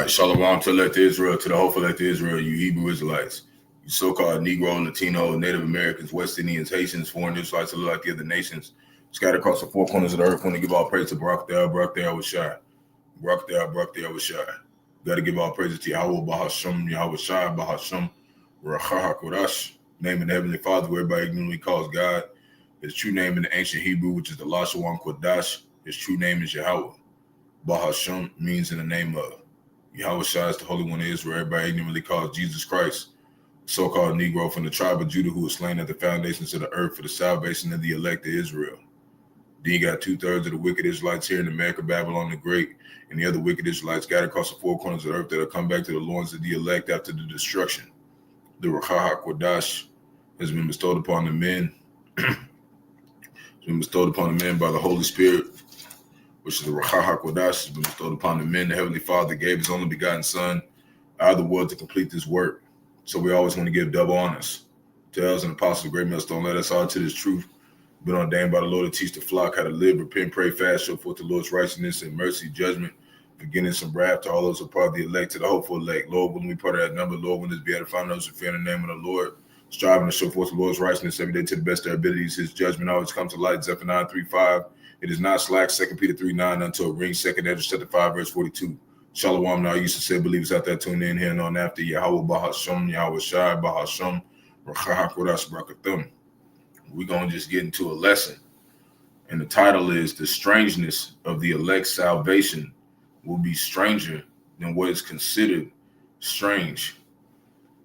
right, Shalom to elect Israel, to the hopeful elect Israel, you Hebrew Israelites, you so-called Negro, Latino, Native Americans, West Indians, Haitians, foreign Israelites, that look like the other nations, scattered across the four corners of the earth. Want to give all praise to Barak, Yahawashi. Barak, Yahawashi. Got to give all praises to Yahawah, Bahasham, Yahawashi, Bahasham, Rawchaa, Qadash, name of the Heavenly Father, who everybody ignorantly calls God. His true name in the ancient Hebrew, which is the Rawchaa Qadash, his true name is Yahawah. Bahasham means in the name of. Yahawashi is the Holy One of Israel. Everybody ignorantly calls Jesus Christ, so-called Negro from the tribe of Judah, who was slain at the foundations of the earth for the salvation of the elect of Israel. Then you got 2/3 of the wicked Israelites here in America, Babylon the Great, and the other wicked Israelites scattered across the four corners of the earth that will come back to the loins of the elect after the destruction. The Rawchaa Qadash has been bestowed upon the men. It's been bestowed upon the men by the Holy Spirit, which is the Rawchaa Qadash, has been bestowed upon the men. The Heavenly Father gave his only begotten Son out of the world to complete this work. So we always want to give double honors to elders and apostles of great millstone. Let us all to this truth, been ordained by the Lord to teach the flock how to live, repent, pray, fast, show forth the Lord's righteousness and mercy, judgment, forgiveness and wrath to all those who are part of the elect, to the hopeful elect. Lord, when we part of that number, Lord, when this be edifying those who fear in the name of the Lord, striving to show forth the Lord's righteousness every day to the best of their abilities. His judgment always comes to light. Zephaniah 3:5. It is not slack. 2 Peter 3:9 until it rings. 2 Ezra chapter 5 verse 42. Shalom. Now I used to say believers out there tune in here and on after Yahawah Bahasham, Yahawashi, Bahasham, Rawchaa Qadash Barakathum. We're gonna just get into a lesson. And the title is The Strangeness of the Elect's Salvation Will Be Stranger Than What Is Considered Strange.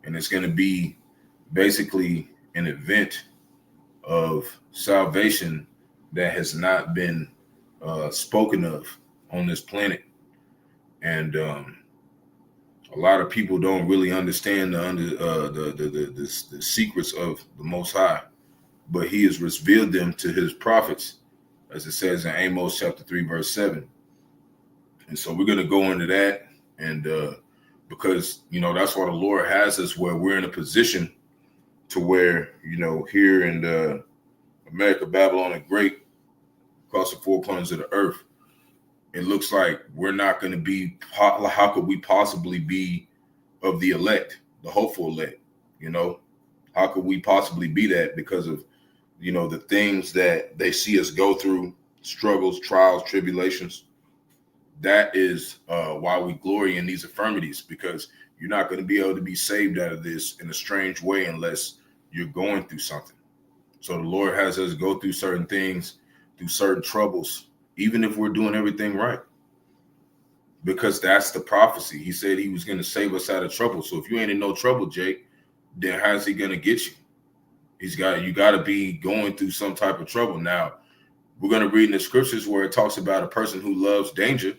And it's gonna be basically an event of salvation that has not been spoken of on this planet. And a lot of people don't really understand the secrets of the Most High, but he has revealed them to his prophets, as it says in Amos chapter 3, verse 7. And so we're going to go into that. And because, that's why the Lord has us where we're in a position to where, here in America, Babylon the Great, across the four corners of the earth, it looks like we're not going to be, how could we possibly be of the elect, the hopeful elect? How could we possibly be that because of, the things that they see us go through, struggles, trials, tribulations? That is why we glory in these infirmities, because you're not going to be able to be saved out of this in a strange way unless you're going through something. So the Lord has us go through certain things, through certain troubles, even if we're doing everything right, because that's the prophecy. He said he was going to save us out of trouble. So if you ain't in no trouble, Jake, then how's he going to get you? You got to be going through some type of trouble. Now, we're going to read in the scriptures where it talks about a person who loves danger.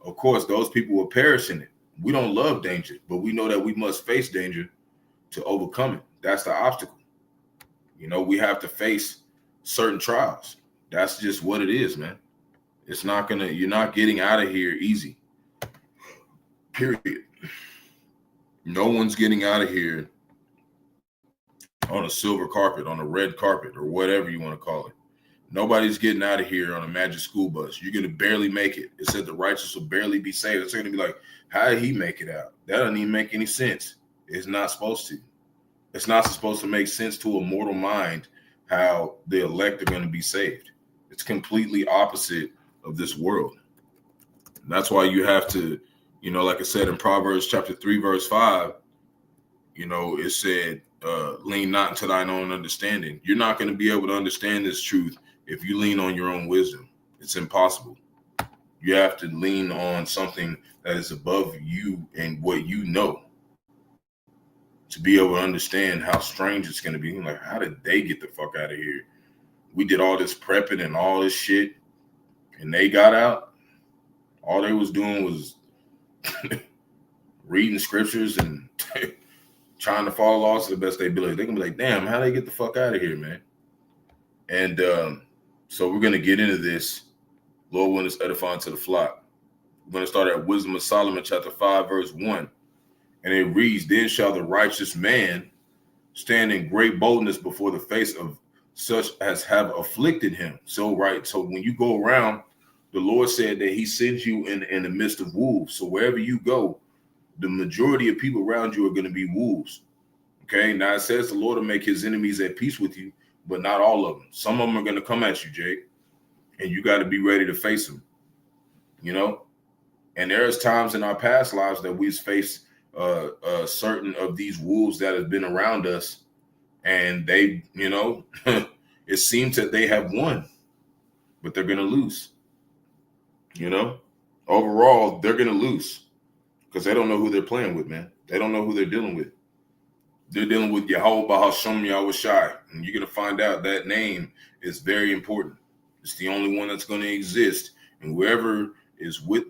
Of course, those people will perish in it. We don't love danger, but we know that we must face danger to overcome it. That's the obstacle. We have to face certain trials. That's just what it is, man. You're not getting out of here easy. Period. No one's getting out of here on a silver carpet, on a red carpet, or whatever you want to call it. Nobody's getting out of here on a magic school bus. You're going to barely make it. It said the righteous will barely be saved. It's going to be like, how did he make it out? That doesn't even make any sense. It's not supposed to. It's not supposed to make sense to a mortal mind how the elect are going to be saved. It's completely opposite of this world. And that's why you have to, like I said in Proverbs chapter 3, verse 5, it said, lean not into thine own understanding. You're not going to be able to understand this truth if you lean on your own wisdom. It's impossible. You have to lean on something that is above you and what you know to be able to understand how strange it's going to be. Like, how did they get the fuck out of here? We did all this prepping and all this shit, and they got out. All they was doing was reading scriptures and trying to follow laws to the best of their ability. They're going to be like, damn, how they get the fuck out of here, man? And so we're going to get into this. Lord, when it's edifying to the flock. We're going to start at Wisdom of Solomon, chapter 5, verse 1. And it reads, then shall the righteous man stand in great boldness before the face of such as have afflicted him. So when you go around The Lord said that he sends you in the midst of wolves. So wherever you go, the majority of people around you are going to be wolves. Okay. Now it says the Lord will make his enemies at peace with you, but not all of them. Some of them are going to come at you, Jake, and you got to be ready to face them, you know? And there's times in our past lives that we've faced certain of these wolves that have been around us, and they, you know, it seems that they have won, but they're going to lose, you know? Overall, they're going to lose because they don't know who they're playing with, man. They don't know who they're dealing with. They're dealing with Yahawah, Bahasham, Yahawashi, and you're going to find out that name is very important. It's the only one that's going to exist, and whoever is with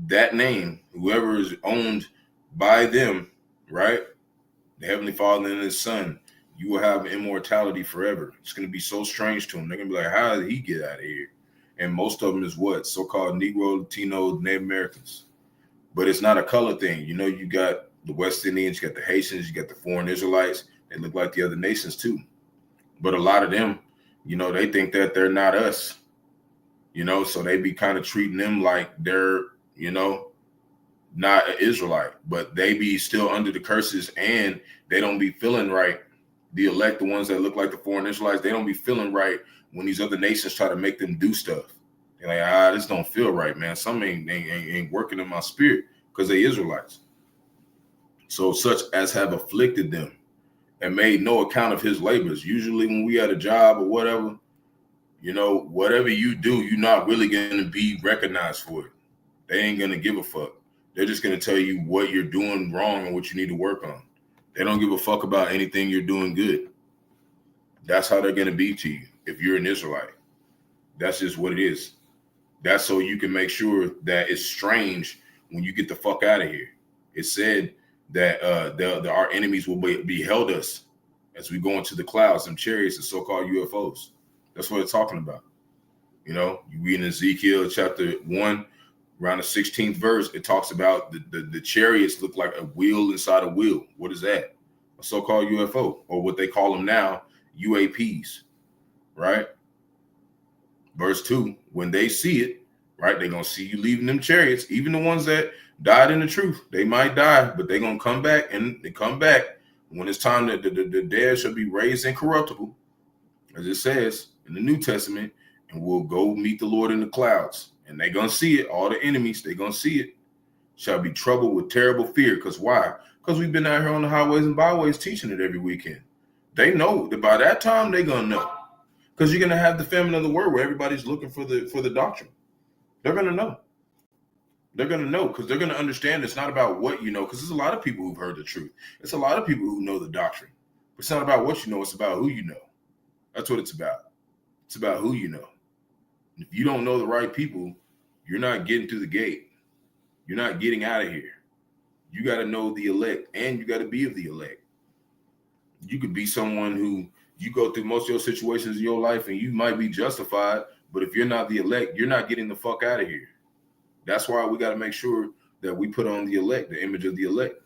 that name, whoever is owned by them, right? The Heavenly Father and his Son, you will have immortality forever. It's going to be so strange to them. They're going to be like, how did he get out of here? And most of them is what? So-called Negro, Latino, Native Americans. But it's not a color thing. You know, you got the West Indians, you got the Haitians, you got the foreign Israelites. They look like the other nations too. But a lot of them, you know, they think that they're not us. You know, so they be kind of treating them like they're, you know, not an Israelite, but they be still under the curses, and they don't be feeling right. The elect, the ones that look like the foreign Israelites, they don't be feeling right when these other nations try to make them do stuff. They're like, this don't feel right, man. Something ain't working in my spirit because they Israelites. So such as have afflicted them and made no account of his labors. Usually when we at a job or whatever, you know, whatever you do, you're not really going to be recognized for it. They ain't going to give a fuck. They're just going to tell you what you're doing wrong and what you need to work on. They don't give a fuck about anything you're doing good. That's how they're going to be to you if you're an Israelite. That's just what it is. That's so you can make sure that it's strange when you get the fuck out of here. It said that our enemies will beheld us as we go into the clouds, and chariots, the so-called UFOs. That's what it's talking about. You know, you read in Ezekiel chapter 1, around the 16th verse, it talks about the chariots look like a wheel inside a wheel. What is that? A so-called UFO, or what they call them now, UAPs, right? Verse 2, when they see it, right, they're going to see you leaving them chariots, even the ones that died in the truth. They might die, but they're going to come back, and they come back when it's time that the dead shall be raised incorruptible, as it says in the New Testament, and we'll go meet the Lord in the clouds. And they're going to see it. All the enemies, they're going to see it. Shall be troubled with terrible fear. Because why? Because we've been out here on the highways and byways teaching it every weekend. They know that by that time they're going to know. Because you're going to have the famine of the word where everybody's looking for the doctrine. They're going to know. They're going to know because they're going to understand it's not about what you know, because there's a lot of people who've heard the truth. It's a lot of people who know the doctrine. But it's not about what you know. It's about who you know. That's what it's about. It's about who you know. If you don't know the right people, you're not getting through the gate. You're not getting out of here. You got to know the elect, and you got to be of the elect. You could be someone who you go through most of your situations in your life and you might be justified, but if you're not the elect, you're not getting the fuck out of here. That's why we got to make sure that we put on the elect, the image of the elect,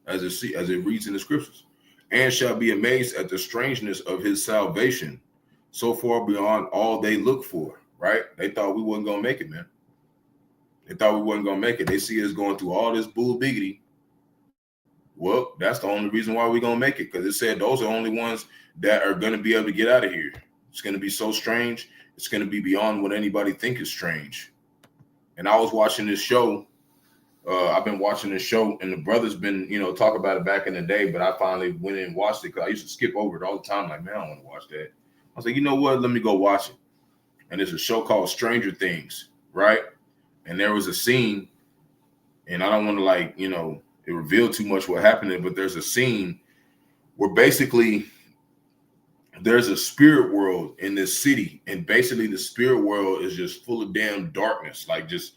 as it reads in the scriptures. And shall be amazed at the strangeness of his salvation, so far beyond all they look for, right? They thought we wasn't going to make it, man. They thought we wasn't going to make it. They see us going through all this bull biggity. Well, that's the only reason why we're going to make it, because it said those are the only ones that are going to be able to get out of here. It's going to be so strange. It's going to be beyond what anybody think is strange. And I was watching this show. I've been watching this show, and the brother's been, talk about it back in the day, but I finally went in and watched it because I used to skip over it all the time. Like, man, I don't want to watch that. I was like, you know what? Let me go watch it. And there's a show called Stranger Things, right? And there was a scene, and I don't want to it revealed too much what happened, but there's a scene where basically there's a spirit world in this city, and basically the spirit world is just full of damn darkness, like just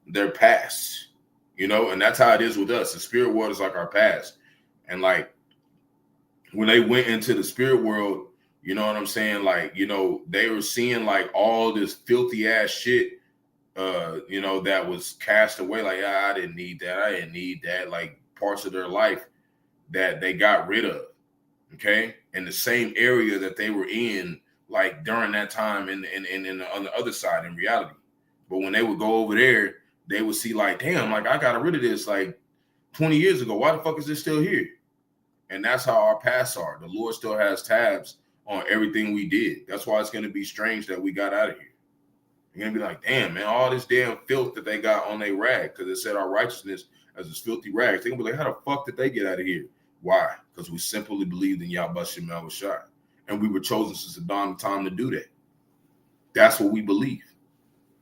their past, and that's how it is with us. The spirit world is like our past. And like when they went into the spirit world, you know what I'm saying? Like, they were seeing like all this filthy ass shit, that was cast away. Like, I didn't need that. I didn't need that. Like parts of their life that they got rid of. Okay. In the same area that they were in like during that time and on the other side in reality. But when they would go over there, they would see like, damn, like I got rid of this like 20 years ago. Why the fuck is this still here? And that's how our pasts are. The Lord still has tabs on everything we did. That's why it's going to be strange that we got out of here. You're going to be like, damn, man, all this damn filth that they got on their rag, because it said our righteousness as this filthy rags. They're going to be like, how the fuck did they get out of here? Why? Because we simply believed in Yahawashi. And we were chosen since the dawn of time to do that. That's what we believe.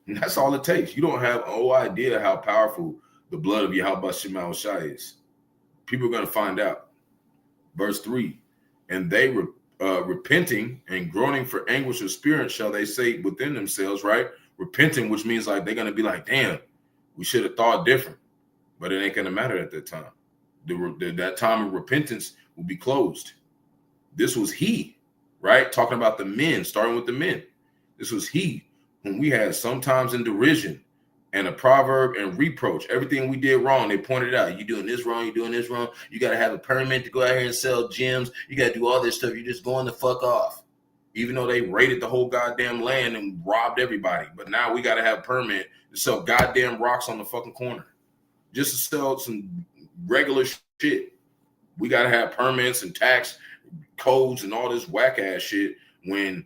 And that's all it takes. You don't have no idea how powerful the blood of Yahawashi is. People are going to find out. Verse 3, and they repenting and groaning for anguish of spirit shall they say within themselves, right? Repenting, which means like they're going to be like, damn, we should have thought different. But it ain't going to matter at that time. That time of repentance will be closed. This was he, right? Talking about the men, starting with the men. This was he whom we had sometimes in derision and a proverb and reproach. Everything we did wrong, they pointed out. You doing this wrong, you doing this wrong. You got to have a permit to go out here and sell gems. You got to do all this stuff. You're just going the fuck off. Even though they raided the whole goddamn land and robbed everybody. But now we got to have a permit to sell goddamn rocks on the fucking corner. Just to sell some regular shit. We got to have permits and tax codes and all this whack ass shit when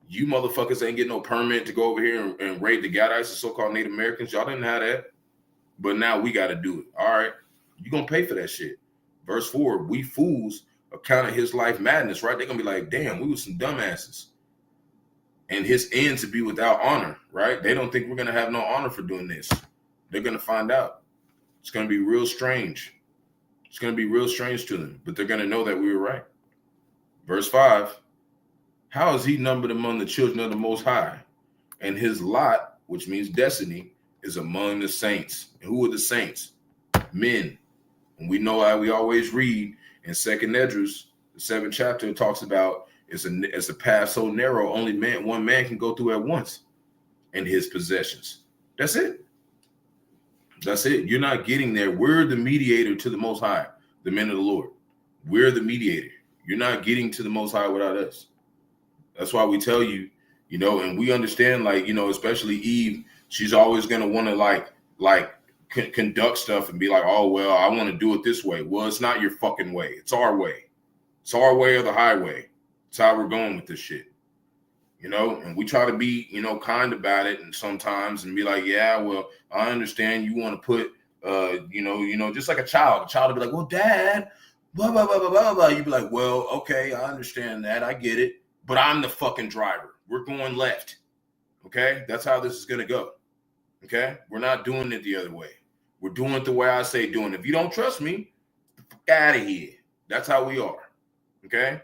you motherfuckers ain't getting no permit to go over here and raid the Qadash, the so-called Native Americans. Y'all didn't have that. But now we got to do it. All right. You're going to pay for that shit. Verse 4, we fools accounted his life madness, right? They're going to be like, damn, we were some dumbasses. And his end to be without honor, right? They don't think we're going to have no honor for doing this. They're going to find out. It's going to be real strange. It's going to be real strange to them. But they're going to know that we were right. Verse 5. How is he numbered among the children of the Most High? And his lot, which means destiny, is among the saints. And who are the saints? Men. And we know how we always read in 2nd Esdras, the 7th chapter, it talks about it's a path so narrow, only one man can go through at once in his possessions. That's it. That's it. You're not getting there. We're the mediator to the Most High, the men of the Lord. We're the mediator. You're not getting to the Most High without us. That's why we tell you, and we understand, like, especially Eve, she's always going to want to conduct stuff and be like, oh, well, I want to do it this way. Well, it's not your fucking way. It's our way. It's our way or the highway. It's how we're going with this shit, and we try to be, kind about it. And sometimes and be like, yeah, well, I understand you want to put, just like a child will be like, well, dad, blah, blah, blah, blah, blah, blah. You'd be like, well, okay, I understand that. I get it. But I'm the fucking driver. We're going left. Okay? That's how this is going to go. Okay? We're not doing it the other way. We're doing it the way I say doing it. If you don't trust me, get out of here. That's how we are. Okay?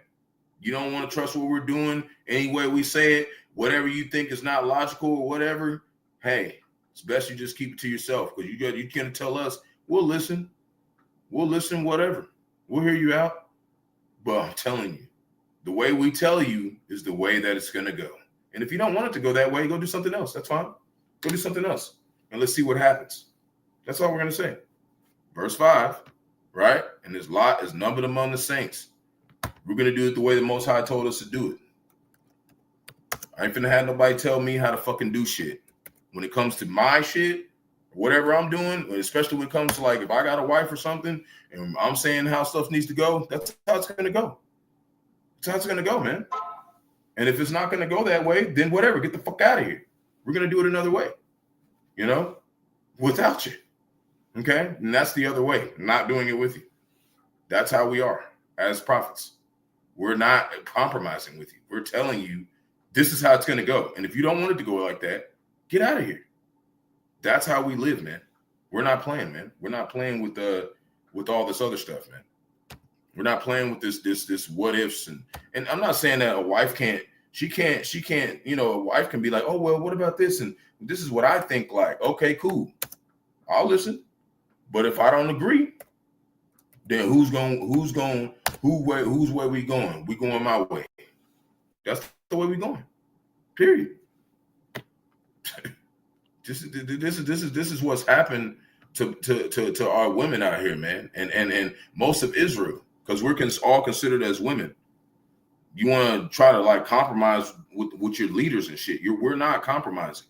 You don't want to trust what we're doing any way we say it. Whatever you think is not logical or whatever, hey, it's best you just keep it to yourself, because you can't tell us. We'll listen. We'll listen, whatever. We'll hear you out. But I'm telling you, the way we tell you is the way that it's going to go. And if you don't want it to go that way, go do something else. That's fine. Go do something else. And let's see what happens. That's all we're going to say. Verse 5, right? And his lot is numbered among the saints. We're going to do it the way the Most High told us to do it. I ain't finna have nobody tell me how to fucking do shit. When it comes to my shit, whatever I'm doing, especially when it comes to, like, if I got a wife or something and I'm saying how stuff needs to go, that's how it's going to go. That's how it's going to go, man. And if it's not going to go that way, then whatever, get the fuck out of here. We're going to do it another way, without you. Okay? And that's the other way, not doing it with you. That's how we are as prophets. We're not compromising with you. We're telling you this is how it's going to go. And if you don't want it to go like that, get out of here. That's how we live, man. We're not playing, man. We're not playing with all this other stuff, man. We're not playing with this what ifs. And I'm not saying that a wife can't, a wife can be like, oh, well, what about this? And this is what I think, like, okay, cool. I'll listen. But if I don't agree, then whose way we going? We going my way. That's the way we going. Period. This is what's happened to our women out here, man, and most of Israel, because we're all considered as women. You want to try to like compromise with your leaders and shit. We're not compromising.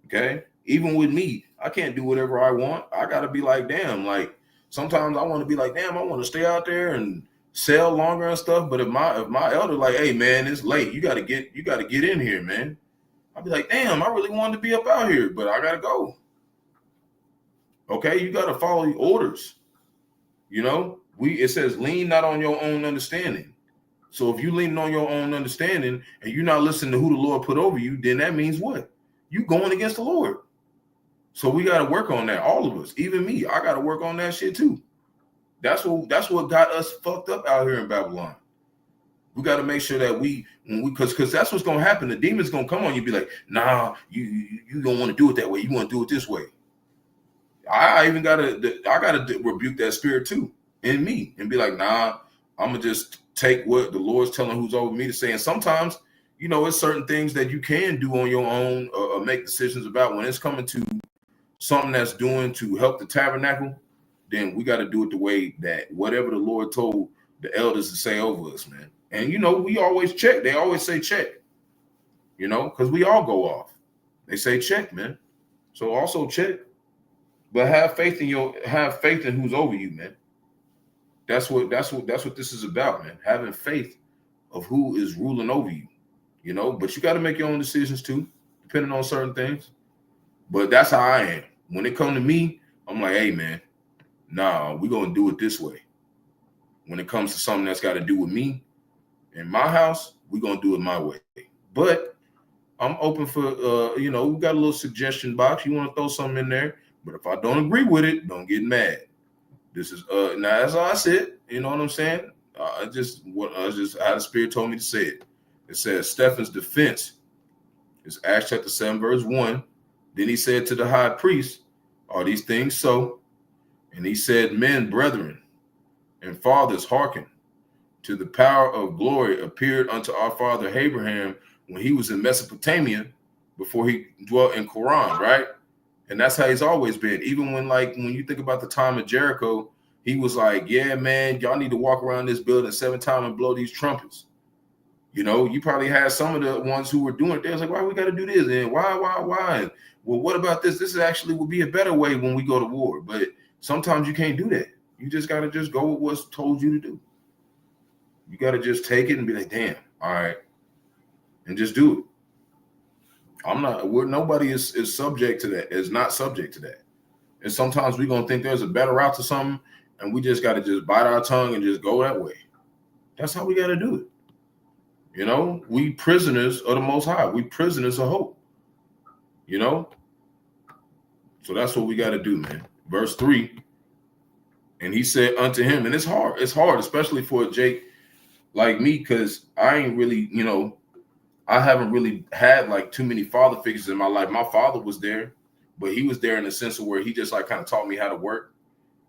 Okay. Even with me, I can't do whatever I want. I got to be like, damn, like sometimes I want to be like, damn, I want to stay out there and sell longer and stuff. But if my elder like, hey man, it's late. You got to get in here, man. I'll be like, damn, I really wanted to be up out here, but I got to go. Okay. You got to follow the orders. You know, it says lean not on your own understanding. So if you lean on your own understanding and you're not listening to who the Lord put over you, then that means what? You going against the Lord. So we got to work on that. All of us, even me, I got to work on that shit too. That's what got us fucked up out here in Babylon. We got to make sure that because that's what's going to happen. The demon's going to come on you, be like, nah, you don't want to do it that way. You want to do it this way. I got to rebuke that spirit too in me and be like, nah, I'm going to just take what the Lord's telling who's over me to say. And sometimes, you know, it's certain things that you can do on your own or make decisions about. When it's coming to something that's doing to help the tabernacle, then we got to do it the way that whatever the Lord told the elders to say over us, man. And, you know, we always check. They always say check, you know, because we all go off. They say check, man. So also check, but have faith in who's over you, man. That's what this is about, man. Having faith of who is ruling over you, you know, but you got to make your own decisions too, depending on certain things. But that's how I am. When it comes to me, I'm like, hey, man, nah, we're going to do it this way. When it comes to something that's got to do with me in my house, we're going to do it my way. But I'm open for, you know, we got a little suggestion box. You want to throw something in there. But if I don't agree with it, don't get mad. This is, now that's how I said, you know what I'm saying? How the Spirit told me to say it. It says, Stephen's defense is Acts chapter 7, verse 1. Then he said to the high priest, are these things so? And he said, men, brethren, and fathers, hearken to the power of glory appeared unto our father Abraham when he was in Mesopotamia before he dwelt in Quran, right? And that's how he's always been. Even when you think about the time of Jericho, he was like, yeah, man, y'all need to walk around this building 7 times and blow these trumpets. You know, you probably had some of the ones who were doing it. They was like, why we got to do this? And why? And, well, what about this? This actually would be a better way when we go to war. But sometimes you can't do that. You just got to just go with what's told you to do. You got to just take it and be like, damn, all right. And just do it. Nobody is subject to that, is not subject to that. And sometimes we're going to think there's a better route to something, and we just got to just bite our tongue and just go that way. That's how we got to do it. You know, we prisoners of the Most High. We prisoners of hope. You know? So that's what we got to do, man. Verse 3, and he said unto him, and it's hard, especially for Jake like me, because I ain't really, you know, I haven't really had like too many father figures in my life. My father was there, but he was there in the sense of where he just like kind of taught me how to work.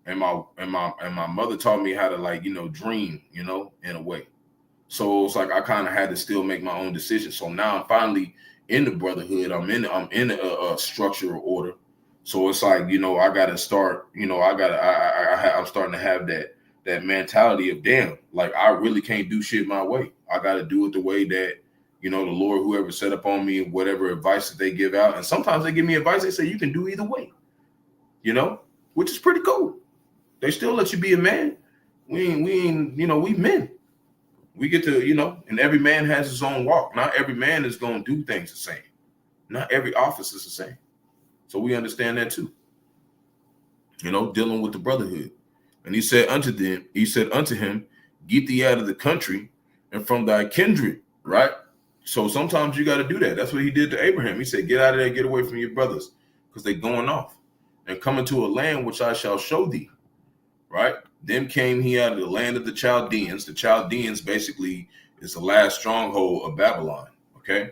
And my mother taught me how to, like, you know, dream, you know, in a way. So it's like I kind of had to still make my own decisions. So now I'm finally in the brotherhood. I'm in a structural order. So it's like, you know, I got to start, you know, I'm starting to have that mentality of, damn, like I really can't do shit my way. I got to do it the way that, you know, the Lord, whoever set up on me, whatever advice that they give out. And sometimes they give me advice. They say, you can do either way, you know, which is pretty cool. They still let you be a man. We ain't, you know, we men. We get to, you know, and every man has his own walk. Not every man is going to do things the same. Not every office is the same. So we understand that too. You know, dealing with the brotherhood. And he said unto him, get thee out of the country and from thy kindred, right? So sometimes you got to do that. That's what he did to Abraham. He said, get out of there, get away from your brothers, because they're going off. And come into a land which I shall show thee, right? Then came he out of the land of the Chaldeans. The Chaldeans basically is the last stronghold of Babylon, okay?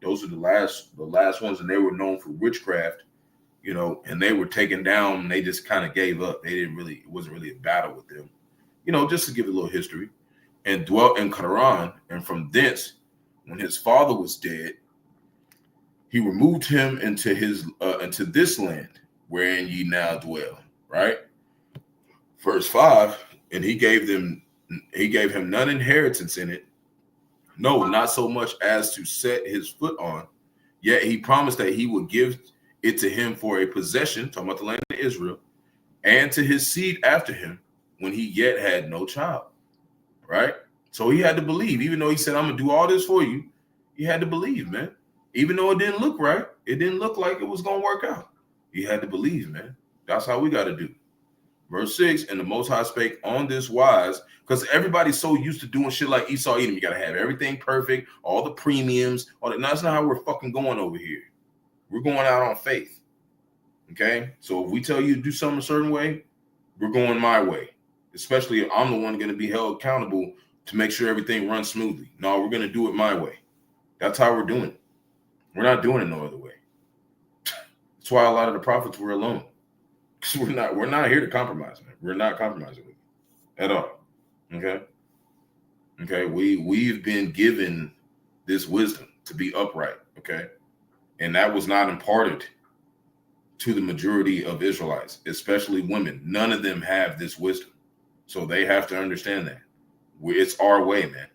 Those are the last ones, and they were known for witchcraft, you know, and they were taken down, and they just kind of gave up. It wasn't really a battle with them, you know, just to give a little history, and dwelt in Haran, and from thence, when his father was dead, he removed him into this land wherein ye now dwell, right? Verse 5, and he gave him none inheritance in it, No, not so much as to set his foot on. Yet he promised that he would give it to him for a possession, talking about the land of Israel, and to his seed after him when he yet had no child. Right? So he had to believe, even though he said, I'm going to do all this for you. He had to believe, man. Even though it didn't look right, it didn't look like it was going to work out. He had to believe, man. That's how we got to do. Verse 6, and the Most High spake on this wise, because everybody's so used to doing shit like Esau Edom. You got to have everything perfect, all the premiums, all that. No, that's not how we're fucking going over here. We're going out on faith. Okay? So if we tell you to do something a certain way, we're going my way. Especially if I'm the one going to be held accountable to make sure everything runs smoothly. No, we're going to do it my way. That's how we're doing it. We're not doing it no other way. That's why a lot of the prophets were alone. Because we're not here to compromise, man. We're not compromising with you at all. Okay. Okay. We've been given this wisdom to be upright. Okay. And that was not imparted to the majority of Israelites, especially women. None of them have this wisdom. So they have to understand that. It's our way, man.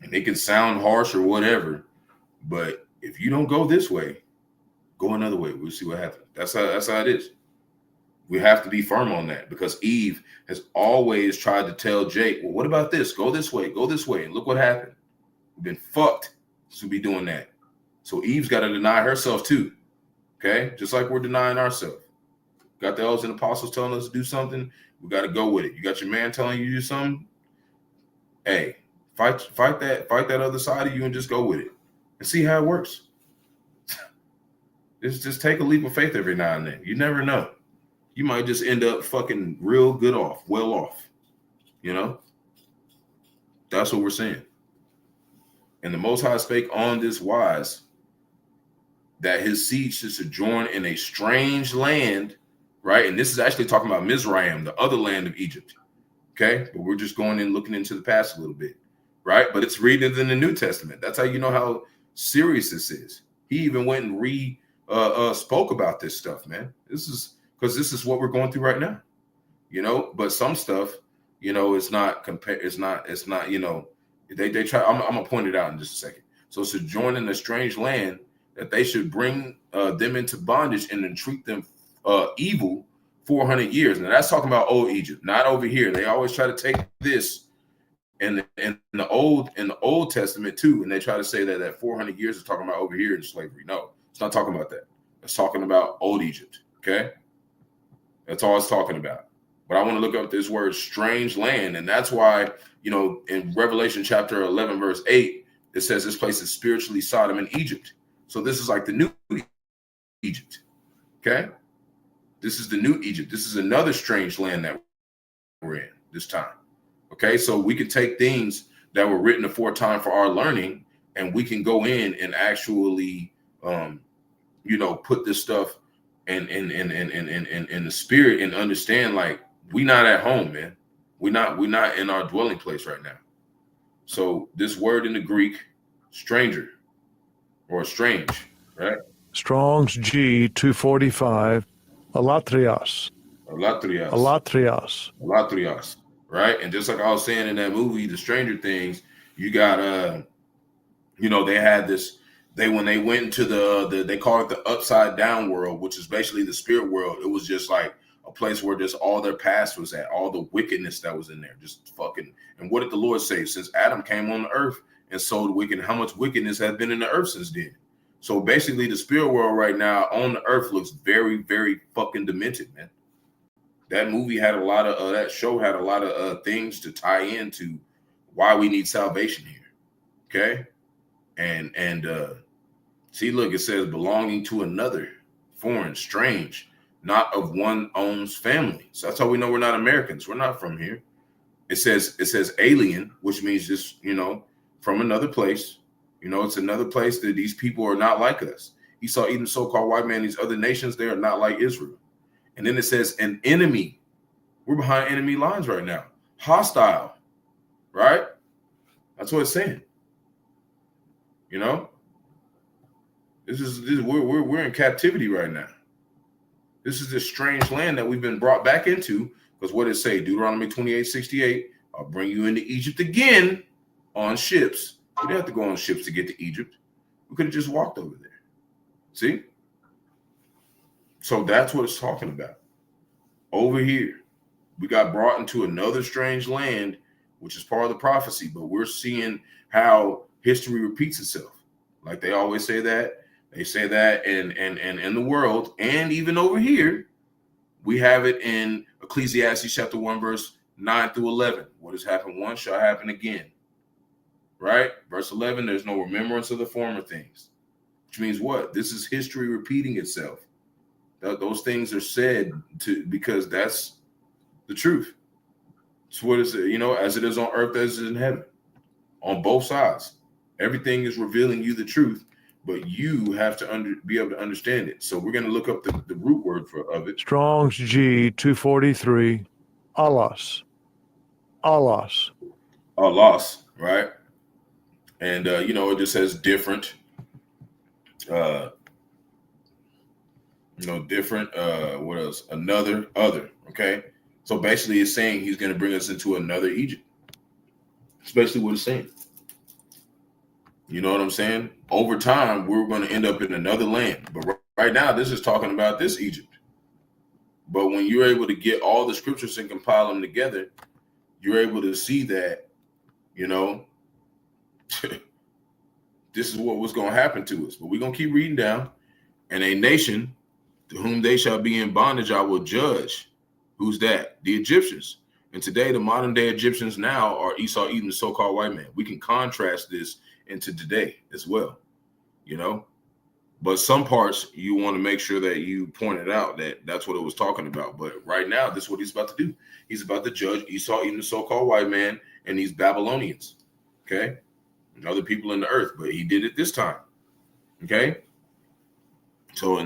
And it can sound harsh or whatever, but if you don't go this way, go another way. We'll see what happens. That's how it is. We have to be firm on that because Eve has always tried to tell Jake, well, what about this? Go this way. Go this way. And look what happened. We've been fucked to be doing that. So Eve's got to deny herself too. Okay? Just like we're denying ourselves. Got the elders and apostles telling us to do something. We got to go with it. You got your man telling you to do something. Hey, fight that other side of you and just go with it and see how it works. Just take a leap of faith every now and then. You never know. You might just end up fucking real good off, well off. You know? That's what we're saying. And the Most High spake on this wise, that his seed should sojourn in a strange land, right? And this is actually talking about Mizraim, the other land of Egypt. Okay? But we're just going in looking into the past a little bit, right? But it's reading in the New Testament. That's how you know how serious this is. He even went and spoke about this stuff, man. This is what we're going through right now, you know. But some stuff, you know, it's not, you know, they try. I'm gonna point it out in just a second. So sojourn in a strange land, that they should bring them into bondage and then treat them evil 400 years. Now that's talking about old Egypt, not over here. They always try to take this in the Old Testament too, and they try to say that 400 years is talking about over here in slavery. No, it's not talking about that. It's talking about old Egypt. Okay, that's all it's talking about. But I want to look up this word strange land, and that's why, you know, in Revelation chapter 11 verse 8, it says this place is spiritually Sodom and Egypt. So this is like the new Egypt. Okay, this is the new Egypt. This is another strange land that we're in this time. Okay, so we can take things that were written aforetime for our learning, and we can go in and actually, you know, put this stuff in the spirit and understand, like, we not at home, man. We're not in our dwelling place right now. So this word in the Greek, stranger or strange, right? Strong's G 245, alatrios. Alatrios, right? And just like I was saying in that movie, The Stranger Things, you got you know, they had this, when they went into they call it the upside down world, which is basically the spirit world. It was just like a place where just all their past was at, all the wickedness that was in there, just fucking. And what did the Lord say? Since Adam came on the earth and sowed wicked, how much wickedness has been in the earth since then? So basically the spirit world right now on the earth looks very, very fucking demented, man. That movie had a lot of, that show had a lot of things to tie into why we need salvation here. Okay. And see, look, it says belonging to another, foreign, strange, not of one own's family. So that's how we know we're not Americans. We're not from here. It says alien, which means just, you know, from another place. You know, it's another place that these people are not like us. Esau, even so-called white man, these other nations, they are not like Israel. And then it says an enemy. We're behind enemy lines right now. Hostile, right? That's what it's saying. You know, we're in captivity right now. This is this strange land that we've been brought back into, because what did it say? Deuteronomy 28:68. I'll bring you into Egypt again on ships We didn't have to go on ships to get to Egypt. We could have just walked over there. See? So that's what it's talking about. Over here, we got brought into another strange land, which is part of the prophecy, but we're seeing how history repeats itself. Like they always say that. They say that in the world, and even over here, we have it in Ecclesiastes chapter 1, verse 9 through 11. What has happened once shall happen again. Right? Verse 11, there's no remembrance of the former things. Which means what? This is history repeating itself. Those things are said because that's the truth. It's what is it, as it is on earth, as it is in heaven. On both sides. Everything is revealing you the truth, but you have to be able to understand it. So we're going to look up the root word of it. Strong's G 243, Allahs. Allahs. Allahs, right? And, it just says different. Different. What else? Other. Okay. So basically, it's saying he's going to bring us into another Egypt. That's basically what it's saying. You know what I'm saying? Over time, we're going to end up in another land. But right now, this is talking about this Egypt. But when you're able to get all the scriptures and compile them together, you're able to see that, this is what was going to happen to us. But we're going to keep reading down. And a nation to whom they shall be in bondage, I will judge. Who's that? The Egyptians. And today, the modern day Egyptians now are Esau, Edom, the so-called white man. We can contrast this into today as well, But some parts you want to make sure that you pointed out that that's what it was talking about. But right now, this is what he's about to do. He's about to judge Esau, Edom, the so-called white man, and these Babylonians, okay, and other people in the earth. But he did it this time, okay. So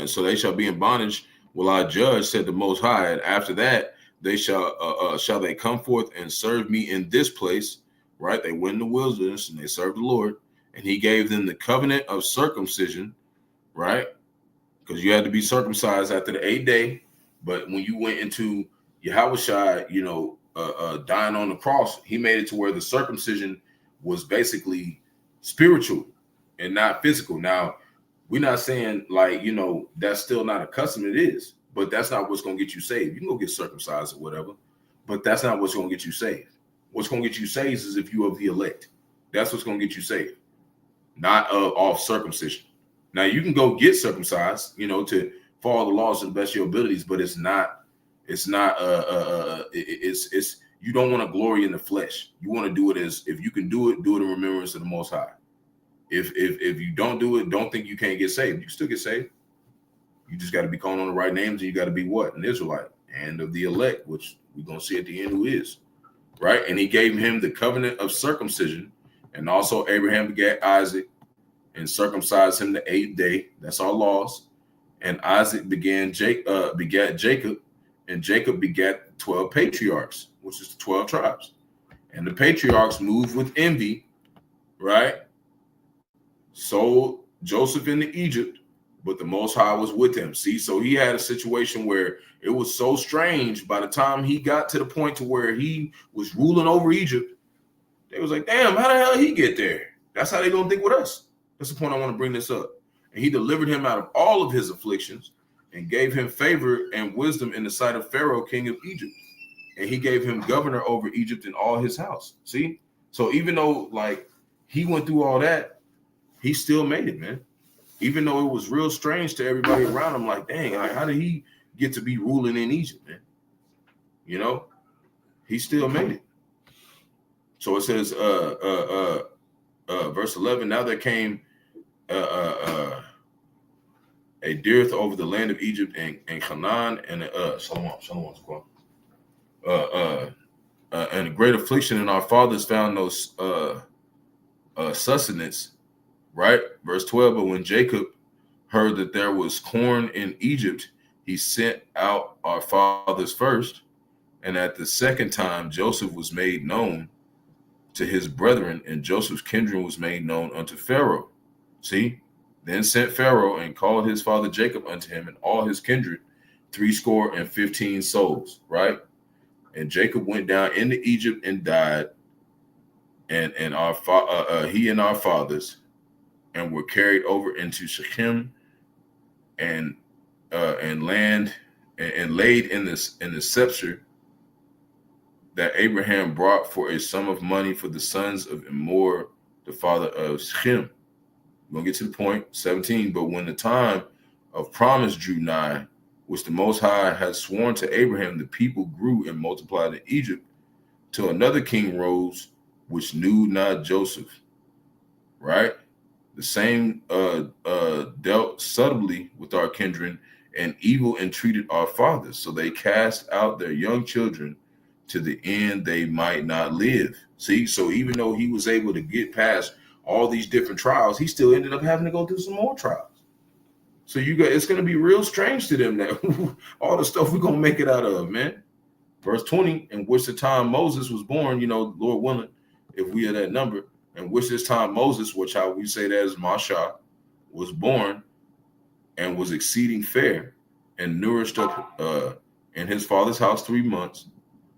so they shall be in bondage. Will I judge? Said the Most High. And after that, they shall they come forth and serve me in this place. Right? They went in the wilderness and they served the Lord, and He gave them the covenant of circumcision. Right? Because you had to be circumcised after the 8th day. But when you went into Yahawashi, dying on the cross, He made it to where the circumcision was basically spiritual and not physical. Now, we're not saying that's still not a custom. It is, but that's not what's going to get you saved. You can go get circumcised or whatever, but that's not what's going to get you saved. What's going to get you saved is if you're of the elect. That's what's going to get you saved, not off circumcision. Now you can go get circumcised, to follow the laws to the best of your abilities, but it's you don't want to glory in the flesh. You want to do it if you can do it in remembrance of the Most High. If you don't do it, don't think you can't get saved. You can still get saved. You just got to be calling on the right names, and you got to be what? An Israelite, and of the elect, which we're going to see at the end who is. Right? And He gave him the covenant of circumcision, and also Abraham begat Isaac and circumcised him the 8th day. That's our laws. And Isaac begat Jacob, and Jacob begat 12 patriarchs, which is the 12 tribes. And the patriarchs moved with envy, right? Sold Joseph into Egypt, but the Most High was with him. See, so he had a situation where it was so strange. By the time he got to the point to where he was ruling over Egypt, they was like, damn, how the hell did he get there? That's how they gonna think with us. That's the point I want to bring this up. And He delivered him out of all of his afflictions and gave him favor and wisdom in the sight of Pharaoh, king of Egypt. And He gave him governor over Egypt and all his house. See? So even though he went through all that, he still made it, man. Even though it was real strange to everybody around him, dang, how did he get to be ruling in Egypt, man? He still made it. So it says, verse 11, now there came a dearth over the land of Egypt and Canaan and and a great affliction, and our fathers found no sustenance. Right? Verse 12, but when Jacob heard that there was corn in Egypt, he sent out our fathers first. And at the second time, Joseph was made known to his brethren, and Joseph's kindred was made known unto Pharaoh. See? Then sent Pharaoh and called his father Jacob unto him and all his kindred, 75 souls. Right? And Jacob went down into Egypt and died, and our he and our fathers, and were carried over into Shechem, and land, and laid in the sepulchre that Abraham brought for a sum of money for the sons of Emor, the father of Shechem. We're gonna get to the point. 17. But when the time of promise drew nigh, which the Most High had sworn to Abraham, the people grew and multiplied in Egypt, till another king rose, which knew not Joseph. Right? The same dealt subtly with our kindred, and evil entreated our fathers. So they cast out their young children to the end they might not live. See, so even though he was able to get past all these different trials, he still ended up having to go through some more trials. So it's going to be real strange to them that all the stuff we're going to make it out of, man. Verse 20, in which the time Moses was born, Lord willing, if we are that number, in which this time Moses, which how we say that is Masha, was born and was exceeding fair and nourished up in his father's house 3 months.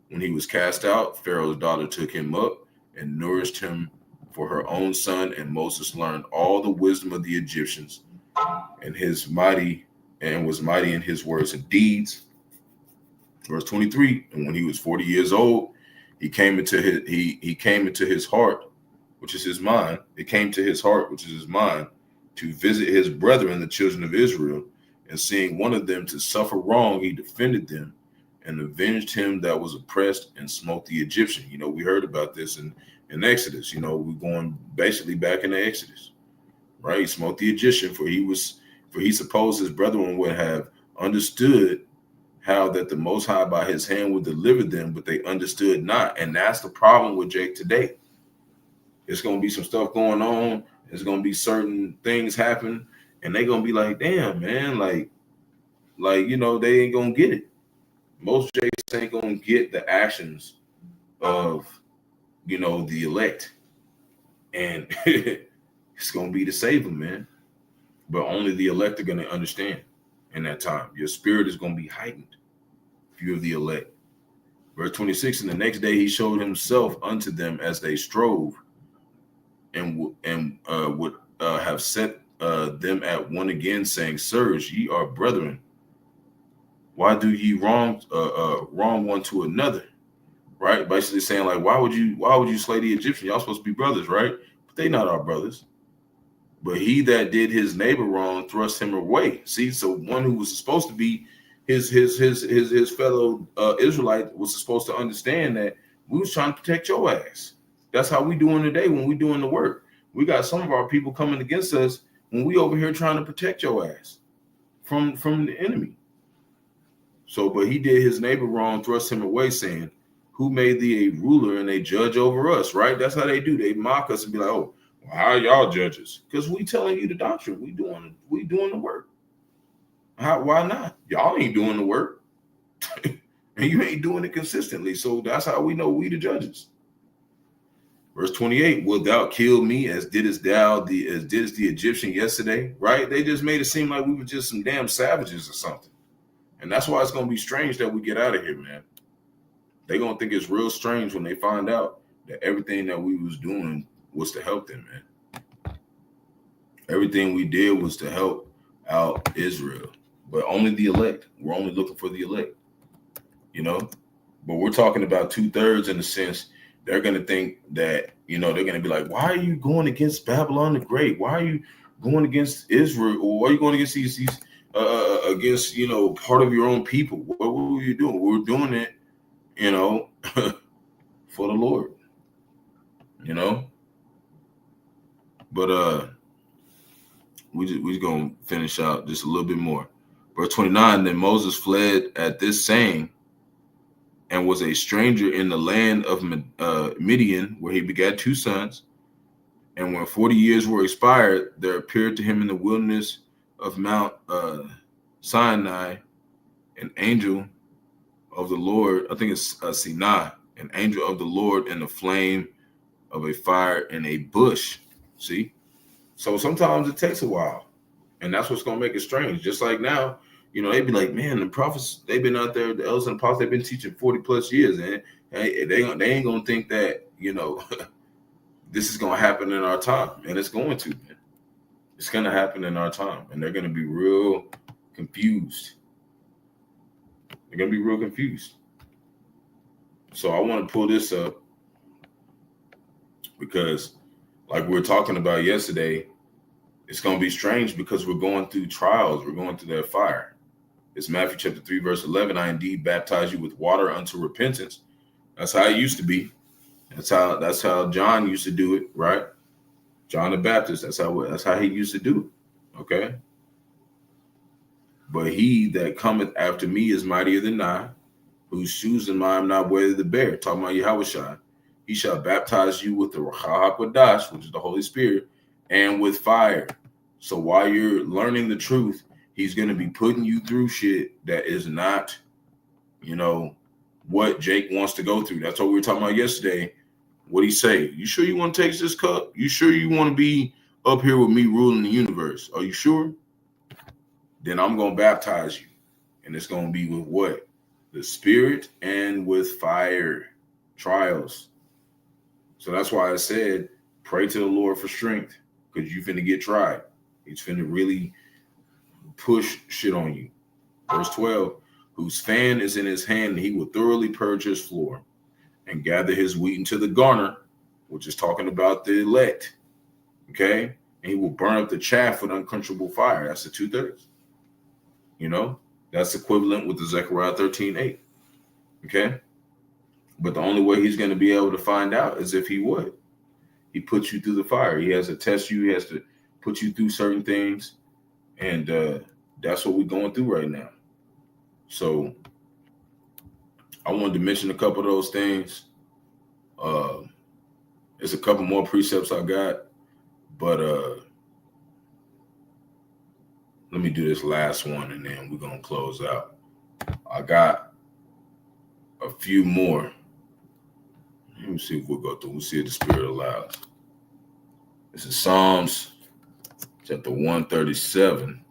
When he was cast out, Pharaoh's daughter took him up and nourished him for her own son, and Moses learned all the wisdom of the Egyptians, and was mighty in his words and deeds. Verse 23, and when he was 40 years old, he came into his heart, which is his mind. It came to his heart, which is his mind, to visit his brethren, the children of Israel, and seeing one of them to suffer wrong, he defended them and avenged him that was oppressed, and smote the Egyptian. We heard about this in Exodus. We're going basically back into Exodus, right? He smote the Egyptian, for he supposed his brethren would have understood how that the Most High by his hand would deliver them, but they understood not. And that's the problem with Jake today. It's going to be some stuff going on. There's going to be certain things happen, and they're going to be like, damn, man, like, they ain't going to get it. Most Jakes ain't going to get the actions of, the elect. And it's going to be to save them, man. But only the elect are going to understand in that time. Your spirit is going to be heightened if you're the elect. Verse 26, and the next day he showed himself unto them as they strove, and would have set them at one again, saying, Sirs, ye are brethren. Why do ye wrong one to another? Right? Basically saying, like, why would you slay the Egyptian? Y'all supposed to be brothers, right? But they not our brothers. But he that did his neighbor wrong thrust him away. See, so one who was supposed to be his fellow Israelite was supposed to understand that we was trying to protect your ass. That's how we doing today when we doing the work. We got some of our people coming against us when we over here trying to protect your ass from the enemy. So, but he did his neighbor wrong, thrust him away, saying, who made thee a ruler and a judge over us? Right? That's how they do. They mock us and be like, oh, well, how are y'all judges? Because we telling you the doctrine. We doing the work. Why not? Y'all ain't doing the work. And you ain't doing it consistently. So that's how we know we the judges. Verse 28, wilt thou kill me as didst the Egyptian yesterday? Right? They just made it seem like we were just some damn savages or something. And that's why it's going to be strange that we get out of here, man. They're going to think it's real strange when they find out that everything that we was doing was to help them, man. Everything we did was to help out Israel. But only the elect. We're only looking for the elect, But we're talking about 2/3 in the sense they're going to think that, they're going to be like, why are you going against Babylon the Great? Why are you going against Israel? Or why are you going against these against, part of your own people? What were you doing? We're doing it, for the Lord, But we just gonna finish out just a little bit more. Verse 29, then Moses fled at this saying, and was a stranger in the land of Midian, where he begat 2 sons. And when 40 years were expired, there appeared to him in the wilderness of Mount Sinai an angel of the Lord. I think it's Sinai, an angel of the Lord in the flame of a fire in a bush. See? So sometimes it takes a while. And that's what's going to make it strange. Just like now, they'd be like, man, the prophets, they've been out there, the elders and apostles, they've been teaching 40 plus years. And they ain't going to think that, this is going to happen in our time, and it's going to, man. It's going to happen in our time, and they're going to be real confused. They're going to be real confused. So I want to pull this up because, like we were talking about yesterday, it's going to be strange because we're going through trials. We're going through that fire. It's Matthew chapter 3, verse 11. I indeed baptize you with water unto repentance. That's how it used to be. That's how John used to do it, right? John the Baptist. That's how he used to do it. Okay. But he that cometh after me is mightier than I, whose shoes and I am not worthy to bear. Talking about Yahawashi. He shall baptize you with the Rawchaa, Qadash, which is the Holy Spirit, and with fire. So while you're learning the truth, he's going to be putting you through shit that is not, what Jake wants to go through. That's what we were talking about yesterday. What'd he say? You sure you want to take this cup? You sure you want to be up here with me ruling the universe? Are you sure? Then I'm going to baptize you. And it's going to be with what? The Spirit and with fire. Trials. So that's why I said, pray to the Lord for strength, because you finna get tried. He's finna really push shit on you. Verse 12, whose fan is in his hand, and he will thoroughly purge his floor and gather his wheat into the garner, which is talking about the elect. Okay? And he will burn up the chaff with unquenchable fire. That's the 2/3. That's equivalent with the Zechariah 13:8. Okay? But the only way he's going to be able to find out is if he would. He puts you through the fire. He has to test you. He has to put you through certain things. And that's what we're going through right now. So I wanted to mention a couple of those things. There's a couple more precepts I got. But let me do this last one, and then we're going to close out. I got a few more. Let me see if we'll go through. We'll see if the Spirit allows. This is Psalms chapter 137,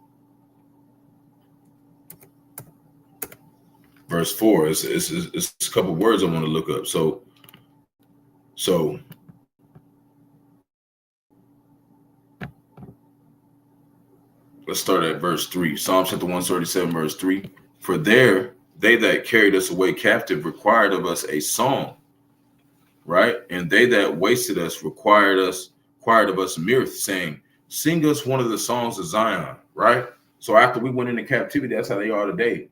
verse 4. It's a couple words I want to look up. So let's start at verse 3. Psalms chapter 137, verse 3. For there they that carried us away captive required of us a song. Right? And they that wasted us required of us mirth, saying, sing us one of the songs of Zion, right? So after we went into captivity, that's how they are today.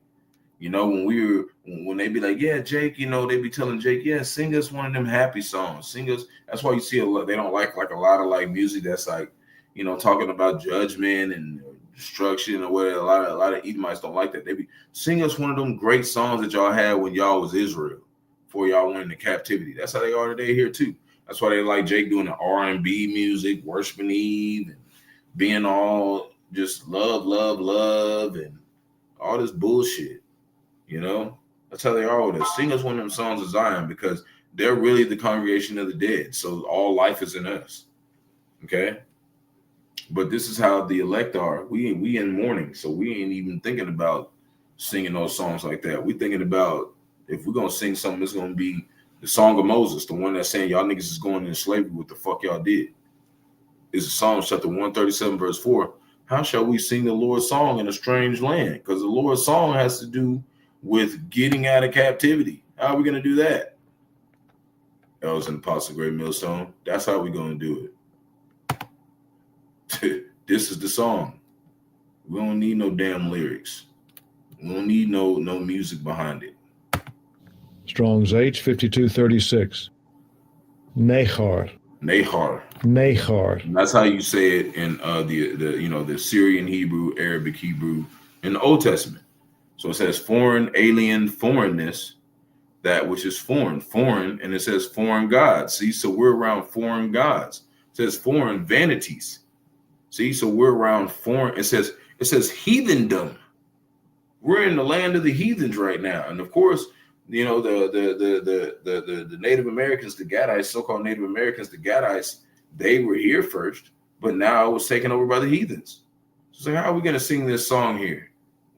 When they be like, yeah, Jake, they be telling Jake, yeah, sing us one of them happy songs. Sing us. That's why you see a lot, they don't like a lot of music that's like, talking about judgment and destruction or whatever. A lot of Edomites don't like that. They be sing us one of them great songs that y'all had when y'all was Israel. Before y'all went into captivity. That's how they are today here too. That's why they like Jake doing the R&B music, worshiping Eve, and being all just love, and all this bullshit. That's how they are with us. Sing us one of them songs of Zion, because they're really the congregation of the dead. So all life is in us. Okay? But this is how the elect are. We in mourning, so we ain't even thinking about singing those songs like that. We thinking about, if we're going to sing something, it's going to be the Song of Moses, the one that's saying y'all niggas is going into slavery. What the fuck y'all did? It's Psalm chapter 137, verse 4. How shall we sing the Lord's song in a strange land? Because the Lord's song has to do with getting out of captivity. How are we going to do that? That was an Apostle Great Millstone. That's how we're going to do it. This is the song. We don't need no damn lyrics. We don't need no music behind it. Strong's H 5236. Nahar. And that's how you say it in the Syrian Hebrew, Arabic Hebrew in the Old Testament. So it says foreign, alien, foreignness, that which is foreign, and it says foreign gods. See, so we're around foreign gods. It says foreign vanities. See, so we're around foreign. It says heathendom. We're in the land of the heathens right now, and of course, the Native Americans, the Gadites, so-called Native Americans, the Gadites, they were here first, but now it was taken over by the heathens. So how are we going to sing this song here?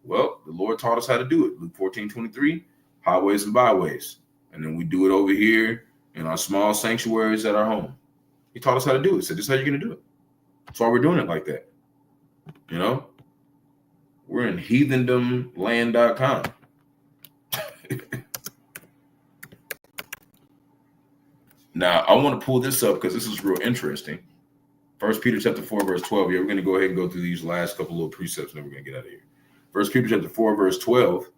Well, the Lord taught us how to do it. Luke 14:23, highways and byways. And then we do it over here in our small sanctuaries at our home. He taught us how to do it. He said, this is how you're going to do it. That's why we're doing it like that. You know? We're in heathendomland.com. Now, I want to pull this up because this is real interesting. 1 Peter chapter 4, verse 12. Yeah, we're going to go ahead and go through these last couple little precepts, and then we're going to get out of here. 1 Peter chapter 4, verse 12.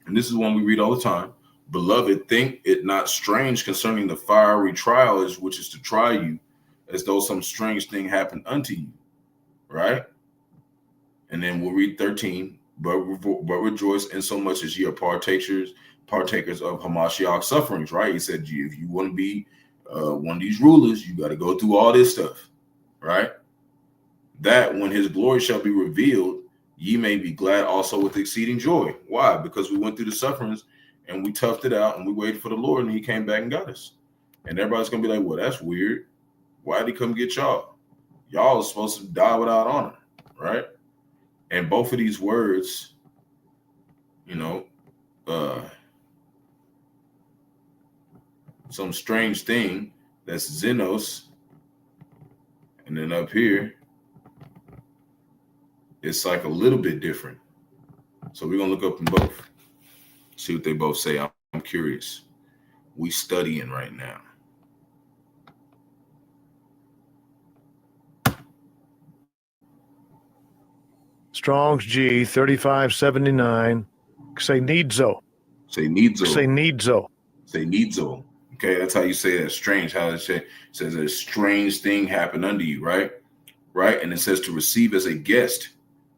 And this is one we read all the time. Beloved, think it not strange concerning the fiery trials which is to try you, as though some strange thing happened unto you. Right? And then we'll read 13. But rejoice in so much as ye are partakers of Hamashiach's sufferings. Right? He said, if you want to be one of these rulers, you got to go through all this stuff. Right? That when his glory shall be revealed, ye may be glad also with exceeding joy. Why? Because we went through the sufferings and we toughed it out and we waited for the Lord and he came back and got us. And everybody's going to be like, well, that's weird. Why did he come get y'all? Y'all are supposed to die without honor, right? And both of these words, you know, some strange thing, that's xenos. And then up here, it's like a little bit different. So we're going to look up them both. See what they both say. I'm curious. We studying right now. Strong's G 3579. Say needzo. Say needzo. Say needzo. Say needzo. Okay, that's how you say that. Strange. How it says a strange thing happened unto you, right? Right? And it says to receive as a guest,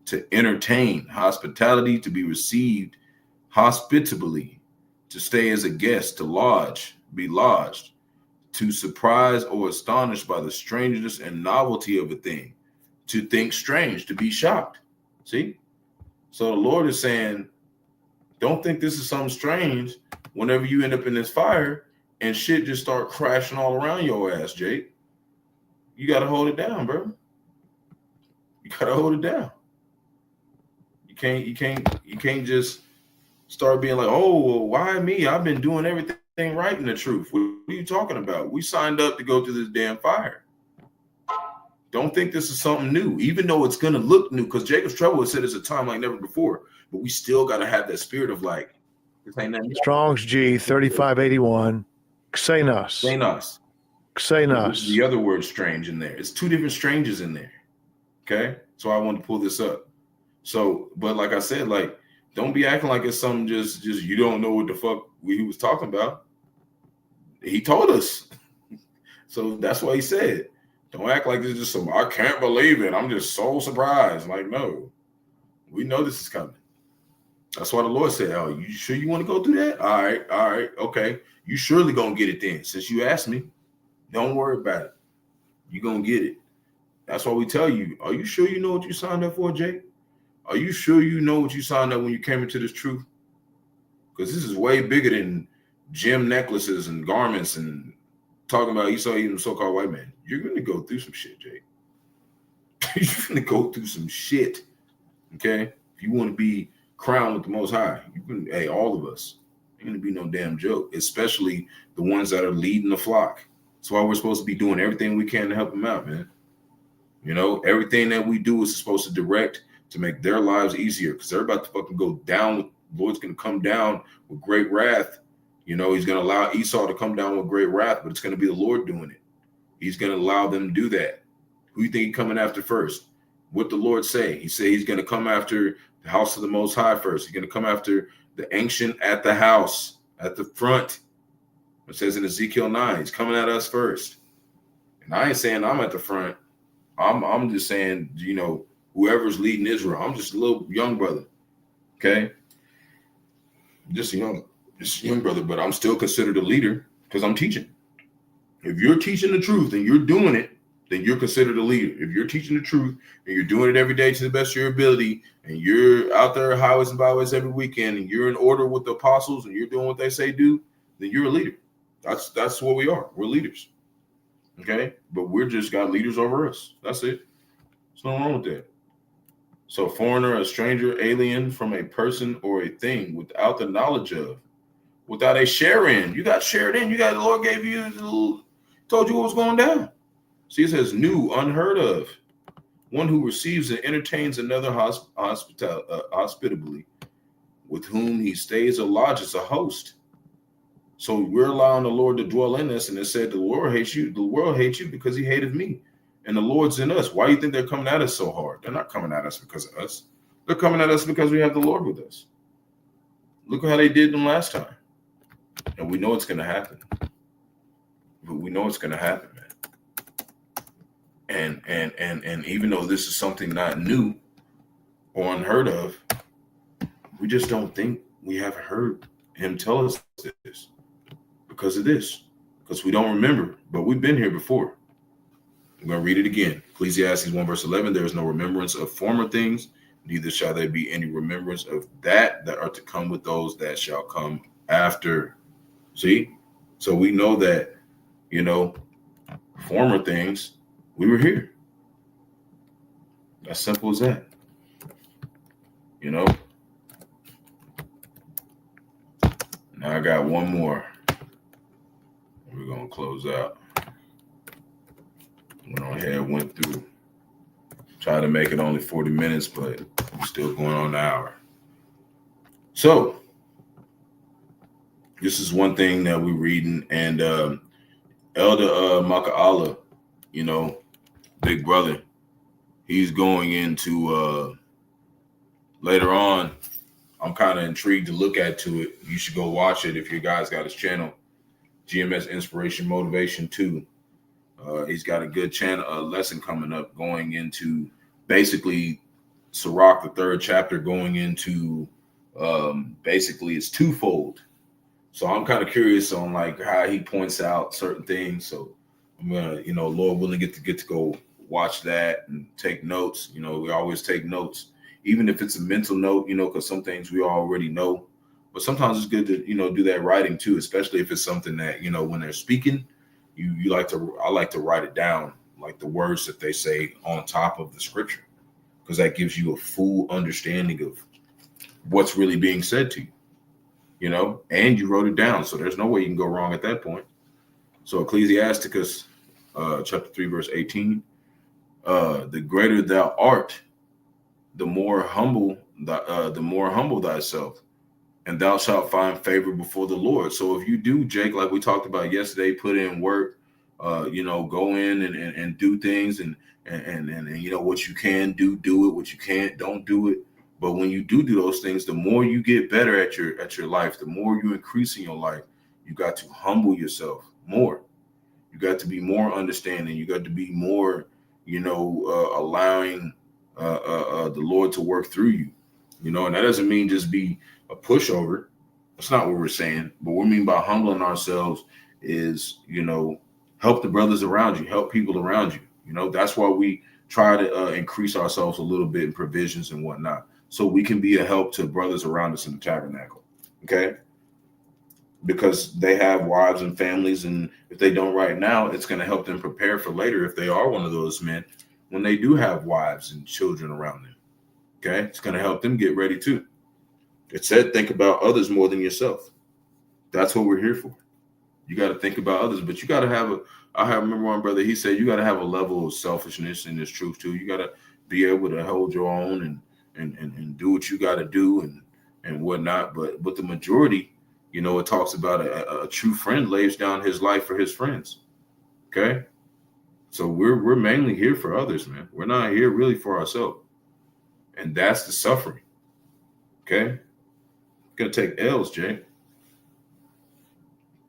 to entertain, hospitality, to be received hospitably, to stay as a guest, to lodge, be lodged, to surprise or astonish by the strangeness and novelty of a thing, to think strange, to be shocked. See? So the Lord is saying, don't think this is something strange whenever you end up in this fire and shit just start crashing all around your ass, Jake. You got to hold it down, bro. You got to hold it down. You can't just start being like, oh, well, why me? I've been doing everything right in the truth. What are you talking about? We signed up to go through this damn fire. Don't think this is something new, even though it's going to look new, because Jacob's trouble has said it's a time like never before. But we still got to have that spirit of like, this ain't nothing. Strong's G 3581. Xenos. Xenos. The other word strange in there. It's two different stranges in there. Okay. So I wanted to pull this up. So, but like I said, like, don't be acting like it's something just you don't know what the fuck he was talking about. He told us. So that's what he said. Don't act like this is just some, I can't believe it. I'm just so surprised. Like, no, we know this is coming. That's why the Lord said, oh, you sure you want to go through that? All right, okay. You surely gonna get it then. Since you asked me, don't worry about it. You're gonna get it. That's why we tell you, are you sure you know what you signed up for, Jake? Are you sure you know what you signed up when you came into this truth? Because this is way bigger than gem necklaces and garments and talking about Esau eating so-called white man. You're going to go through some shit, Jake. You're going to go through some shit, okay? If you want to be crowned with the Most High, you can. Hey, all of us. Ain't going to be no damn joke, especially the ones that are leading the flock. That's why we're supposed to be doing everything we can to help them out, man. You know, everything that we do is supposed to direct to make their lives easier, because they're about to fucking go down. The Lord's going to come down with great wrath. You know, he's going to allow Esau to come down with great wrath, but it's going to be the Lord doing it. He's going to allow them to do that. Who you think he's coming after first? What the Lord say? He said he's going to come after the house of the Most High first. He's going to come after the ancient at the house, at the front. It says in Ezekiel 9, he's coming at us first. And I ain't saying I'm at the front. I'm just saying, you know, whoever's leading Israel. I'm just a little young brother. Okay? Just a young brother, but I'm still considered a leader because I'm teaching. If you're teaching the truth and you're doing it, then you're considered a leader. If you're teaching the truth and you're doing it every day to the best of your ability, and you're out there highways and byways every weekend, and you're in order with the apostles and you're doing what they say do, then you're a leader. That's what we are. We're leaders. Okay? But we're just got leaders over us. That's it. There's nothing wrong with that. So foreigner, a stranger, alien from a person or a thing without the knowledge of, without a share in. You got shared in. You got, the Lord gave you, told you what was going down. See, it says new, unheard of. One who receives and entertains another hospitably, with whom he stays or lodges, a host. So we're allowing the Lord to dwell in us, and it said the Lord hates you. The world hates you because he hated me, and the Lord's in us. Why do you think they're coming at us so hard? They're not coming at us because of us. They're coming at us because we have the Lord with us. Look at how they did them last time, and we know it's going to happen. But we know it's going to happen, man. And even though this is something not new or unheard of, we just don't think we have heard him tell us this because of this, because we don't remember, but we've been here before. I'm going to read it again. Ecclesiastes 1 verse 11, there is no remembrance of former things, neither shall there be any remembrance of that are to come with those that shall come after. See? So we know that, former things, we were here. As simple as that. Now I got one more. We're going to close out. Went on ahead, went through. Tried to make it only 40 minutes, but we're still going on an hour. So, this is one thing that we're reading. And Elder Maka'ala, big brother, he's going into later on. I'm kind of intrigued to look at to it. You should go watch it if you guys got his channel, GMS Inspiration Motivation 2. He's got a good lesson coming up going into basically Sirach, the 3rd chapter, going into basically it's twofold. So I'm kind of curious on like how he points out certain things. So I'm gonna, Lord willing, get to go watch that and take notes. We always take notes, even if it's a mental note, because some things we already know. But sometimes it's good to, do that writing too, especially if it's something that, when they're speaking, I like to write it down, like the words that they say on top of the scripture, because that gives you a full understanding of what's really being said to you, and you wrote it down. So there's no way you can go wrong at that point. So Ecclesiasticus chapter 3, verse 18, the greater thou art, the more humble thyself, and thou shalt find favor before the Lord. So if you do, Jake, like we talked about yesterday, put in work, go in and do things and what you can do it, what you can't, don't do it. But when you do those things, the more you get better at your life, the more you increase in your life, you got to humble yourself more. You got to be more understanding. You got to be more, allowing the Lord to work through you, and that doesn't mean just be a pushover. That's not what we're saying. But what we mean by humbling ourselves is, help the brothers around you, help people around you. That's why we try to increase ourselves a little bit in provisions and whatnot, so we can be a help to brothers around us in the tabernacle. Okay. Because they have wives and families, and if they don't right now, it's going to help them prepare for later if they are one of those men when they do have wives and children around them. Okay, it's going to help them get ready too. It said think about others more than yourself. That's what we're here for. You got to think about others, but you got to have I remember one brother, he said you got to have a level of selfishness in this truth too. You got to be able to hold your own and do what you got to do and whatnot. But the majority, it talks about a true friend lays down his life for his friends. Okay. So we're mainly here for others, man. We're not here really for ourselves. And that's the suffering. Okay. Gonna take L's, Jay.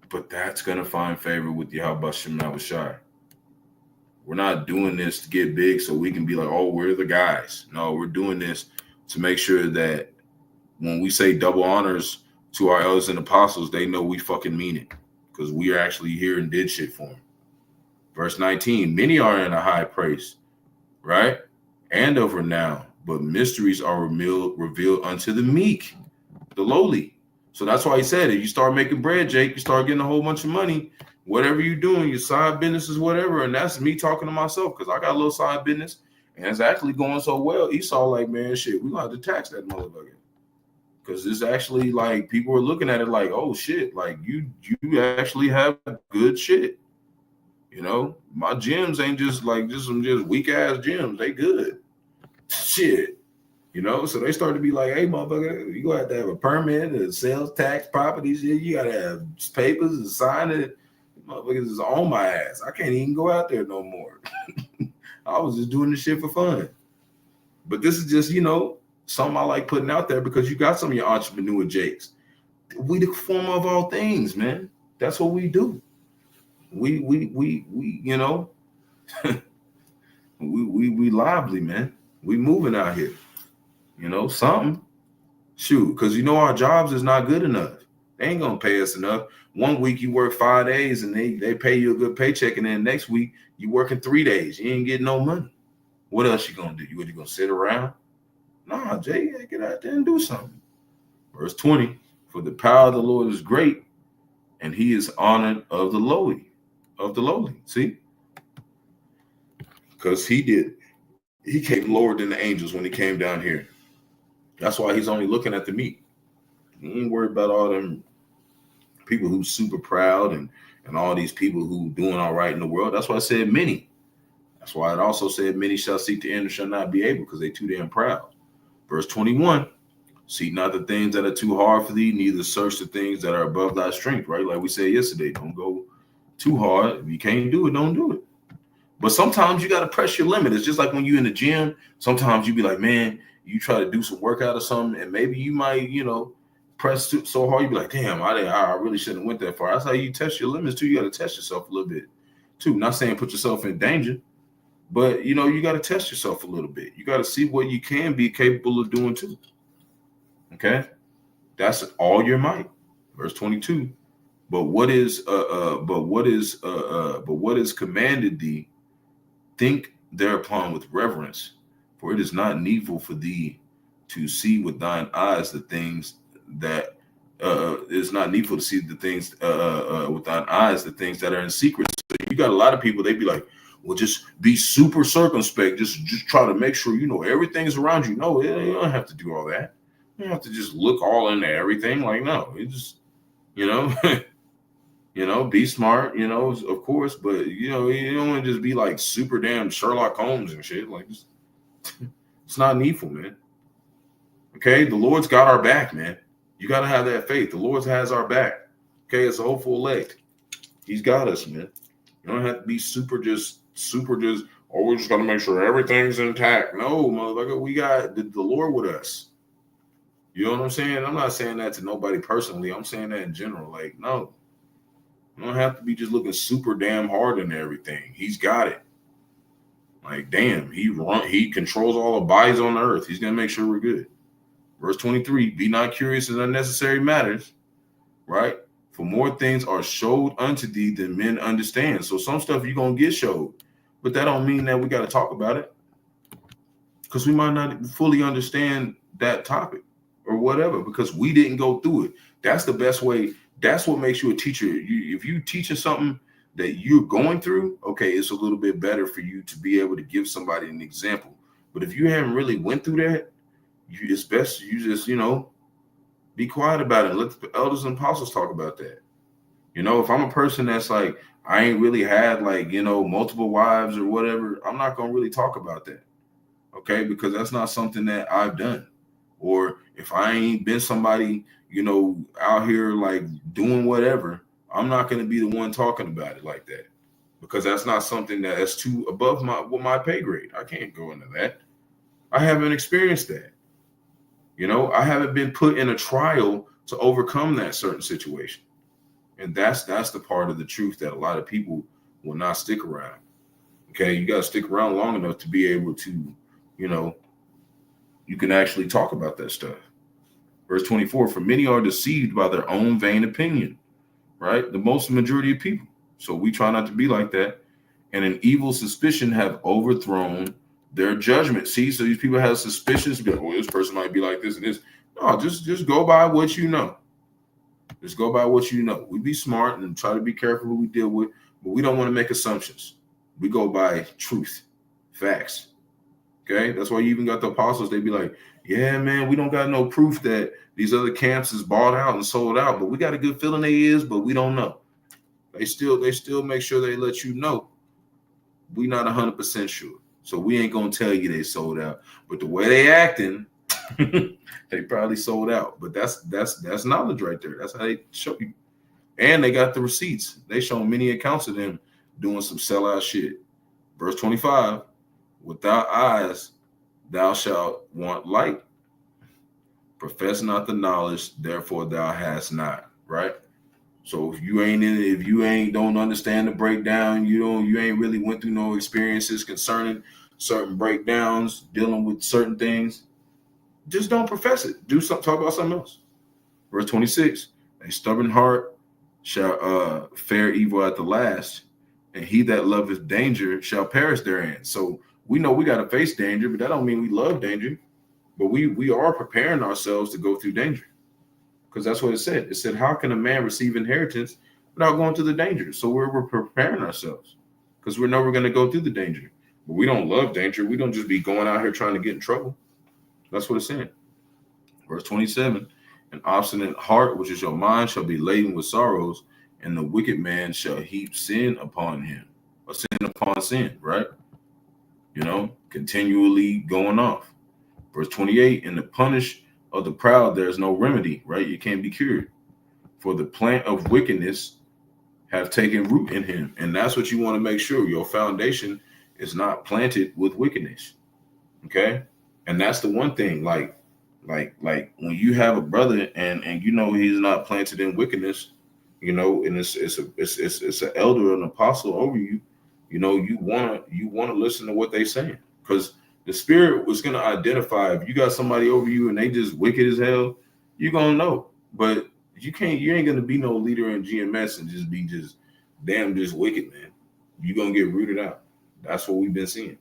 But that's gonna find favor with Yahawashi. We're not doing this to get big so we can be like, oh, we're the guys. No, we're doing this to make sure that when we say double honors to our elders and apostles, they know we fucking mean it, because we are actually here and did shit for them. Verse 19, many are in a high place, right? And of renown, but mysteries are revealed unto the meek, the lowly. So that's why he said, if you start making bread, Jake, you start getting a whole bunch of money, whatever you're doing, your side businesses, whatever. And that's me talking to myself, because I got a little side business and it's actually going so well. Esau like, man, shit, we're going to have to tax that motherfucker. Because it's actually like people are looking at it like, oh shit, like you actually have good shit. You know, my gyms ain't just some weak ass gyms. They good. Shit. You know, so they start to be like, hey, motherfucker, you gonna have to have a permit, a sales tax, property shit. You gotta have papers and sign it. Motherfuckers is on my ass. I can't even go out there no more. I was just doing this shit for fun. But this is just, you know, something I like putting out there because you got some of your entrepreneur jakes. We the form of all things, man. That's what we do. We you know, we lively, man. We moving out here. You know, something. Shoot, because you know our jobs is not good enough. They ain't gonna pay us enough. One week you work 5 days and they pay you a good paycheck, and then next week you working 3 days. You ain't getting no money. What else you gonna do? You gonna sit around? Nah, Jay, get out there and do something. Verse 20, for the power of the Lord is great, and he is honored of the lowly. See? Because he came lower than the angels when he came down here. That's why he's only looking at the meat. He ain't worried about all them people who's super proud and all these people who doing all right in the world. That's why I said many. That's why it also said many shall seek to enter and shall not be able, because they too damn proud. Verse 21, seek not the things that are too hard for thee, neither search the things that are above thy strength, right? Like we said yesterday, don't go too hard. If you can't do it, don't do it. But sometimes you got to press your limit. It's just like when you're in the gym, sometimes you be like, man, you try to do some workout or something, and maybe you might, you know, press so hard, you be like, damn, I really shouldn't have went that far. That's how you test your limits too. You got to test yourself a little bit too. Not saying put yourself in danger, but, you know, you got to test yourself a little bit. You got to see what you can be capable of doing too. Okay? That's all your might. Verse 22. But what is commanded thee, think thereupon with reverence, for it is not needful for thee to see with thine eyes the things that it is not needful to see the things with thine eyes, the things that are in secret. So you got a lot of people, they be like, well, just be super circumspect. Just try to make sure you know everything's around you. No, you don't have to do all that. You don't have to just look all into everything. Like, no, you just, you know, you know, be smart, you know, of course, but you know, you don't want to just be like super damn Sherlock Holmes and shit. Like, it's not needful, man. Okay, the Lord's got our back, man. You got to have that faith. The Lord has our back. Okay, it's a hopeful elect. He's got us, man. You don't have to be super just, oh, we're just going to make sure everything's intact. No, motherfucker, we got the Lord with us. You know what I'm saying? I'm not saying that to nobody personally. I'm saying that in general. Like, no, you don't have to be just looking super damn hard into everything. He's got it. Like, damn, he controls all the bodies on the earth. He's going to make sure we're good. Verse 23, be not curious in unnecessary matters, right? For more things are showed unto thee than men understand. So some stuff you're going to get showed, but that don't mean that we got to talk about it, because we might not fully understand that topic or whatever, because we didn't go through it. That's the best way. That's what makes you a teacher. If you teaching something that you're going through, okay, it's a little bit better for you to be able to give somebody an example. But if you haven't really went through that, it's best you just, you know, be quiet about it. Let the elders and apostles talk about that. You know, if I'm a person that's like, I ain't really had like, you know, multiple wives or whatever, I'm not going to really talk about that. Okay. Because that's not something that I've done. Or if I ain't been somebody, you know, out here like doing whatever, I'm not going to be the one talking about it like that, because that's not something that's too above my pay grade. I can't go into that. I haven't experienced that. You know, I haven't been put in a trial to overcome that certain situation. And that's the part of the truth that a lot of people will not stick around. Okay, you got to stick around long enough to be able to, you know, you can actually talk about that stuff. Verse 24, for many are deceived by their own vain opinion, right? The most majority of people. So we try not to be like that. And an evil suspicion have overthrown their judgment. See, so these people have suspicions. Be like, oh, this person might be like this and this. No, just go by what you know. Just go by what you know. We be smart and try to be careful who we deal with, but we don't want to make assumptions. We go by truth, facts. Okay, that's why you even got the apostles. They be like, yeah, man, we don't got no proof that these other camps is bought out and sold out, but we got a good feeling they is, but we don't know. They still make sure they let you know. We not 100% sure. So we ain't gonna tell you they sold out. But the way they acting, they probably sold out. But that's knowledge right there. That's how they show you. And they got the receipts. They show many accounts of them doing some sellout shit. Verse 25, without eyes, thou shalt want light. Profess not the knowledge, therefore thou hast not. Right? So if you ain't don't understand the breakdown, you ain't really went through no experiences concerning certain breakdowns, dealing with certain things, just don't profess it. Talk about something else. Verse 26, a stubborn heart shall fare evil at the last, and he that loveth danger shall perish therein. So we know we got to face danger, but that don't mean we love danger. But we are preparing ourselves to go through danger. Because that's what it said. It said, how can a man receive inheritance without going through the danger? So we're preparing ourselves because we know we're going to go through the danger. But we don't love danger. We don't just be going out here trying to get in trouble. That's what it's saying. Verse 27, an obstinate heart, which is your mind, shall be laden with sorrows, and the wicked man shall heap sin upon him. Or sin upon sin, right? Continually going off. Verse 28, in the punish of the proud, there's no remedy, right? You can't be cured. For the plant of wickedness have taken root in him. And that's what you want to make sure. Your foundation is not planted with wickedness. Okay? And that's the one thing, like when you have a brother and he's not planted in wickedness, and it's an elder, an apostle over you, you want to listen to what they're saying. Because the spirit was going to identify if you got somebody over you and they just wicked as hell, you're going to know. But you ain't going to be no leader in GMS and just be just wicked, man. You're going to get rooted out. That's what we've been seeing,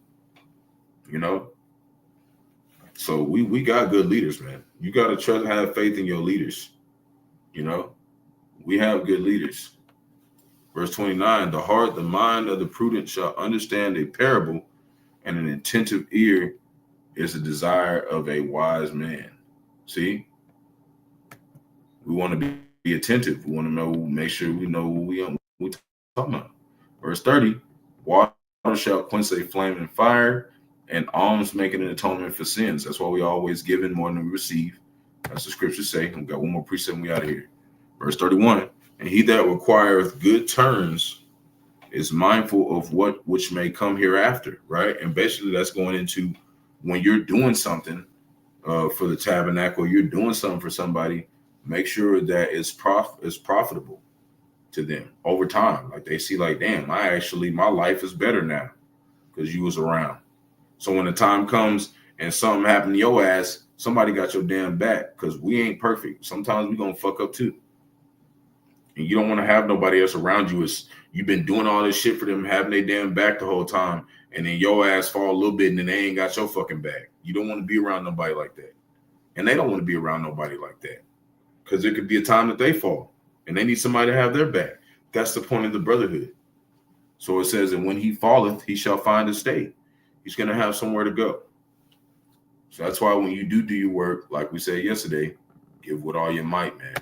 So we got good leaders, man. You got to have faith in your leaders. We have good leaders. Verse 29, the mind of the prudent shall understand a parable, and an attentive ear is the desire of a wise man. See? We want to be attentive. We want to make sure we know what we talking about. Verse 30, water shall quench a flame in fire, and alms making an atonement for sins. That's why we always give in more than we receive. That's the scriptures say. We've got one more precept and we out of here. Verse 31, and he that requireth good turns is mindful of which may come hereafter, right? And basically that's going into when you're doing something for the tabernacle, you're doing something for somebody, make sure that it's profitable to them over time. Like they see, like, damn, my life is better now because you was around. So when the time comes and something happened to your ass, somebody got your damn back, because we ain't perfect. Sometimes we gonna fuck up too. And you don't want to have nobody else around you. You've been doing all this shit for them, having their damn back the whole time, and then your ass fall a little bit and then they ain't got your fucking back. You don't want to be around nobody like that. And they don't want to be around nobody like that, because there could be a time that they fall and they need somebody to have their back. That's the point of the brotherhood. So it says, and when he falleth, he shall find a stay. He's going to have somewhere to go. So that's why when you do your work, like we said yesterday, give with all your might, man.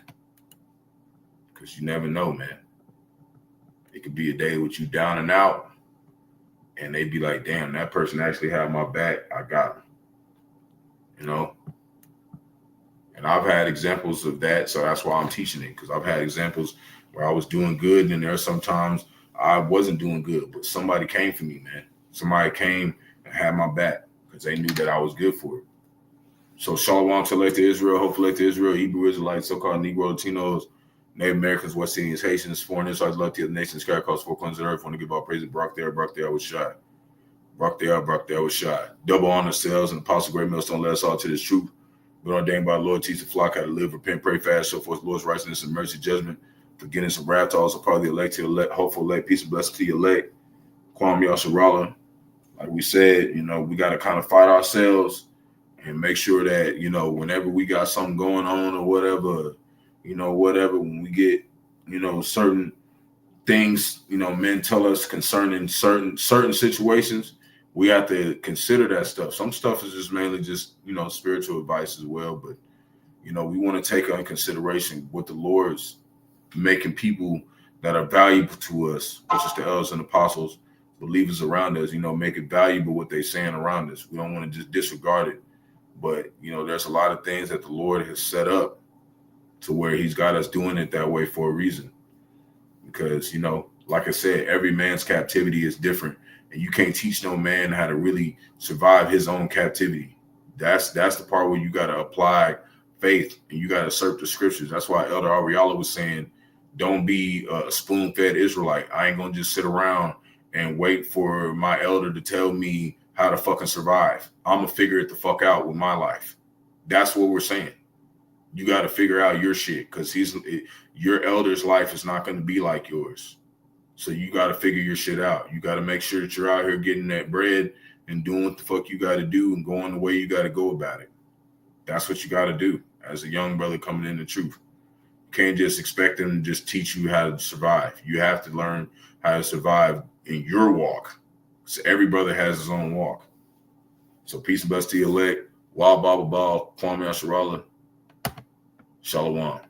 Because you never know, man. It could be a day with you down and out, and they'd be like, damn, that person actually had my back. I got him. And I've had examples of that, so that's why I'm teaching it, because I've had examples where I was doing good, and there are sometimes I wasn't doing good, but somebody came for me, man. Somebody came and had my back because they knew that I was good for it. So Shalom to Israel, hopefully to Israel, Hebrew Israelites, so-called Negro, Latinos, Native Americans, West Indians, Haitians, foreign Israelites, love to the nations, carry across 4 corners of the earth. Want to give all praise to Barak there, I was shot. Barak there, I was shot. Double honor selves and Apostle Great Millstone led us all to this truth. Been ordained by the Lord, teach the flock how to live, repent, pray, fast, show forth Lord's righteousness and mercy, judgment, forgiveness of wrath to also part of the elect, to elect, hopeful elect, peace and blessing to your elect. Kwame Yasharala. Like we said, we got to kind of fight ourselves and make sure that, whenever we got something going on or whatever, when we get, certain things, men tell us concerning certain situations, we have to consider that stuff. Some stuff is just mainly just, spiritual advice as well. But, we want to take into consideration what the Lord's making people that are valuable to us, which is the elders and apostles, believers around us, make it valuable what they're saying around us. We don't want to just disregard it. But, there's a lot of things that the Lord has set up to where he's got us doing it that way for a reason. Because, like I said, every man's captivity is different. And you can't teach no man how to really survive his own captivity. That's the part where you got to apply faith and you got to search the scriptures. That's why Elder Ariella was saying, don't be a spoon-fed Israelite. I ain't going to just sit around and wait for my elder to tell me how to fucking survive. I'm going to figure it the fuck out with my life. That's what we're saying. You got to figure out your shit because your elder's life is not going to be like yours. So you got to figure your shit out. You got to make sure that you're out here getting that bread and doing what the fuck you got to do and going the way you got to go about it. That's what you got to do as a young brother coming in the truth. You can't just expect them to just teach you how to survive. You have to learn how to survive in your walk. So every brother has his own walk. So peace and bless to the elect. Wild Baba Ball, Kwame Asharala. Shalom.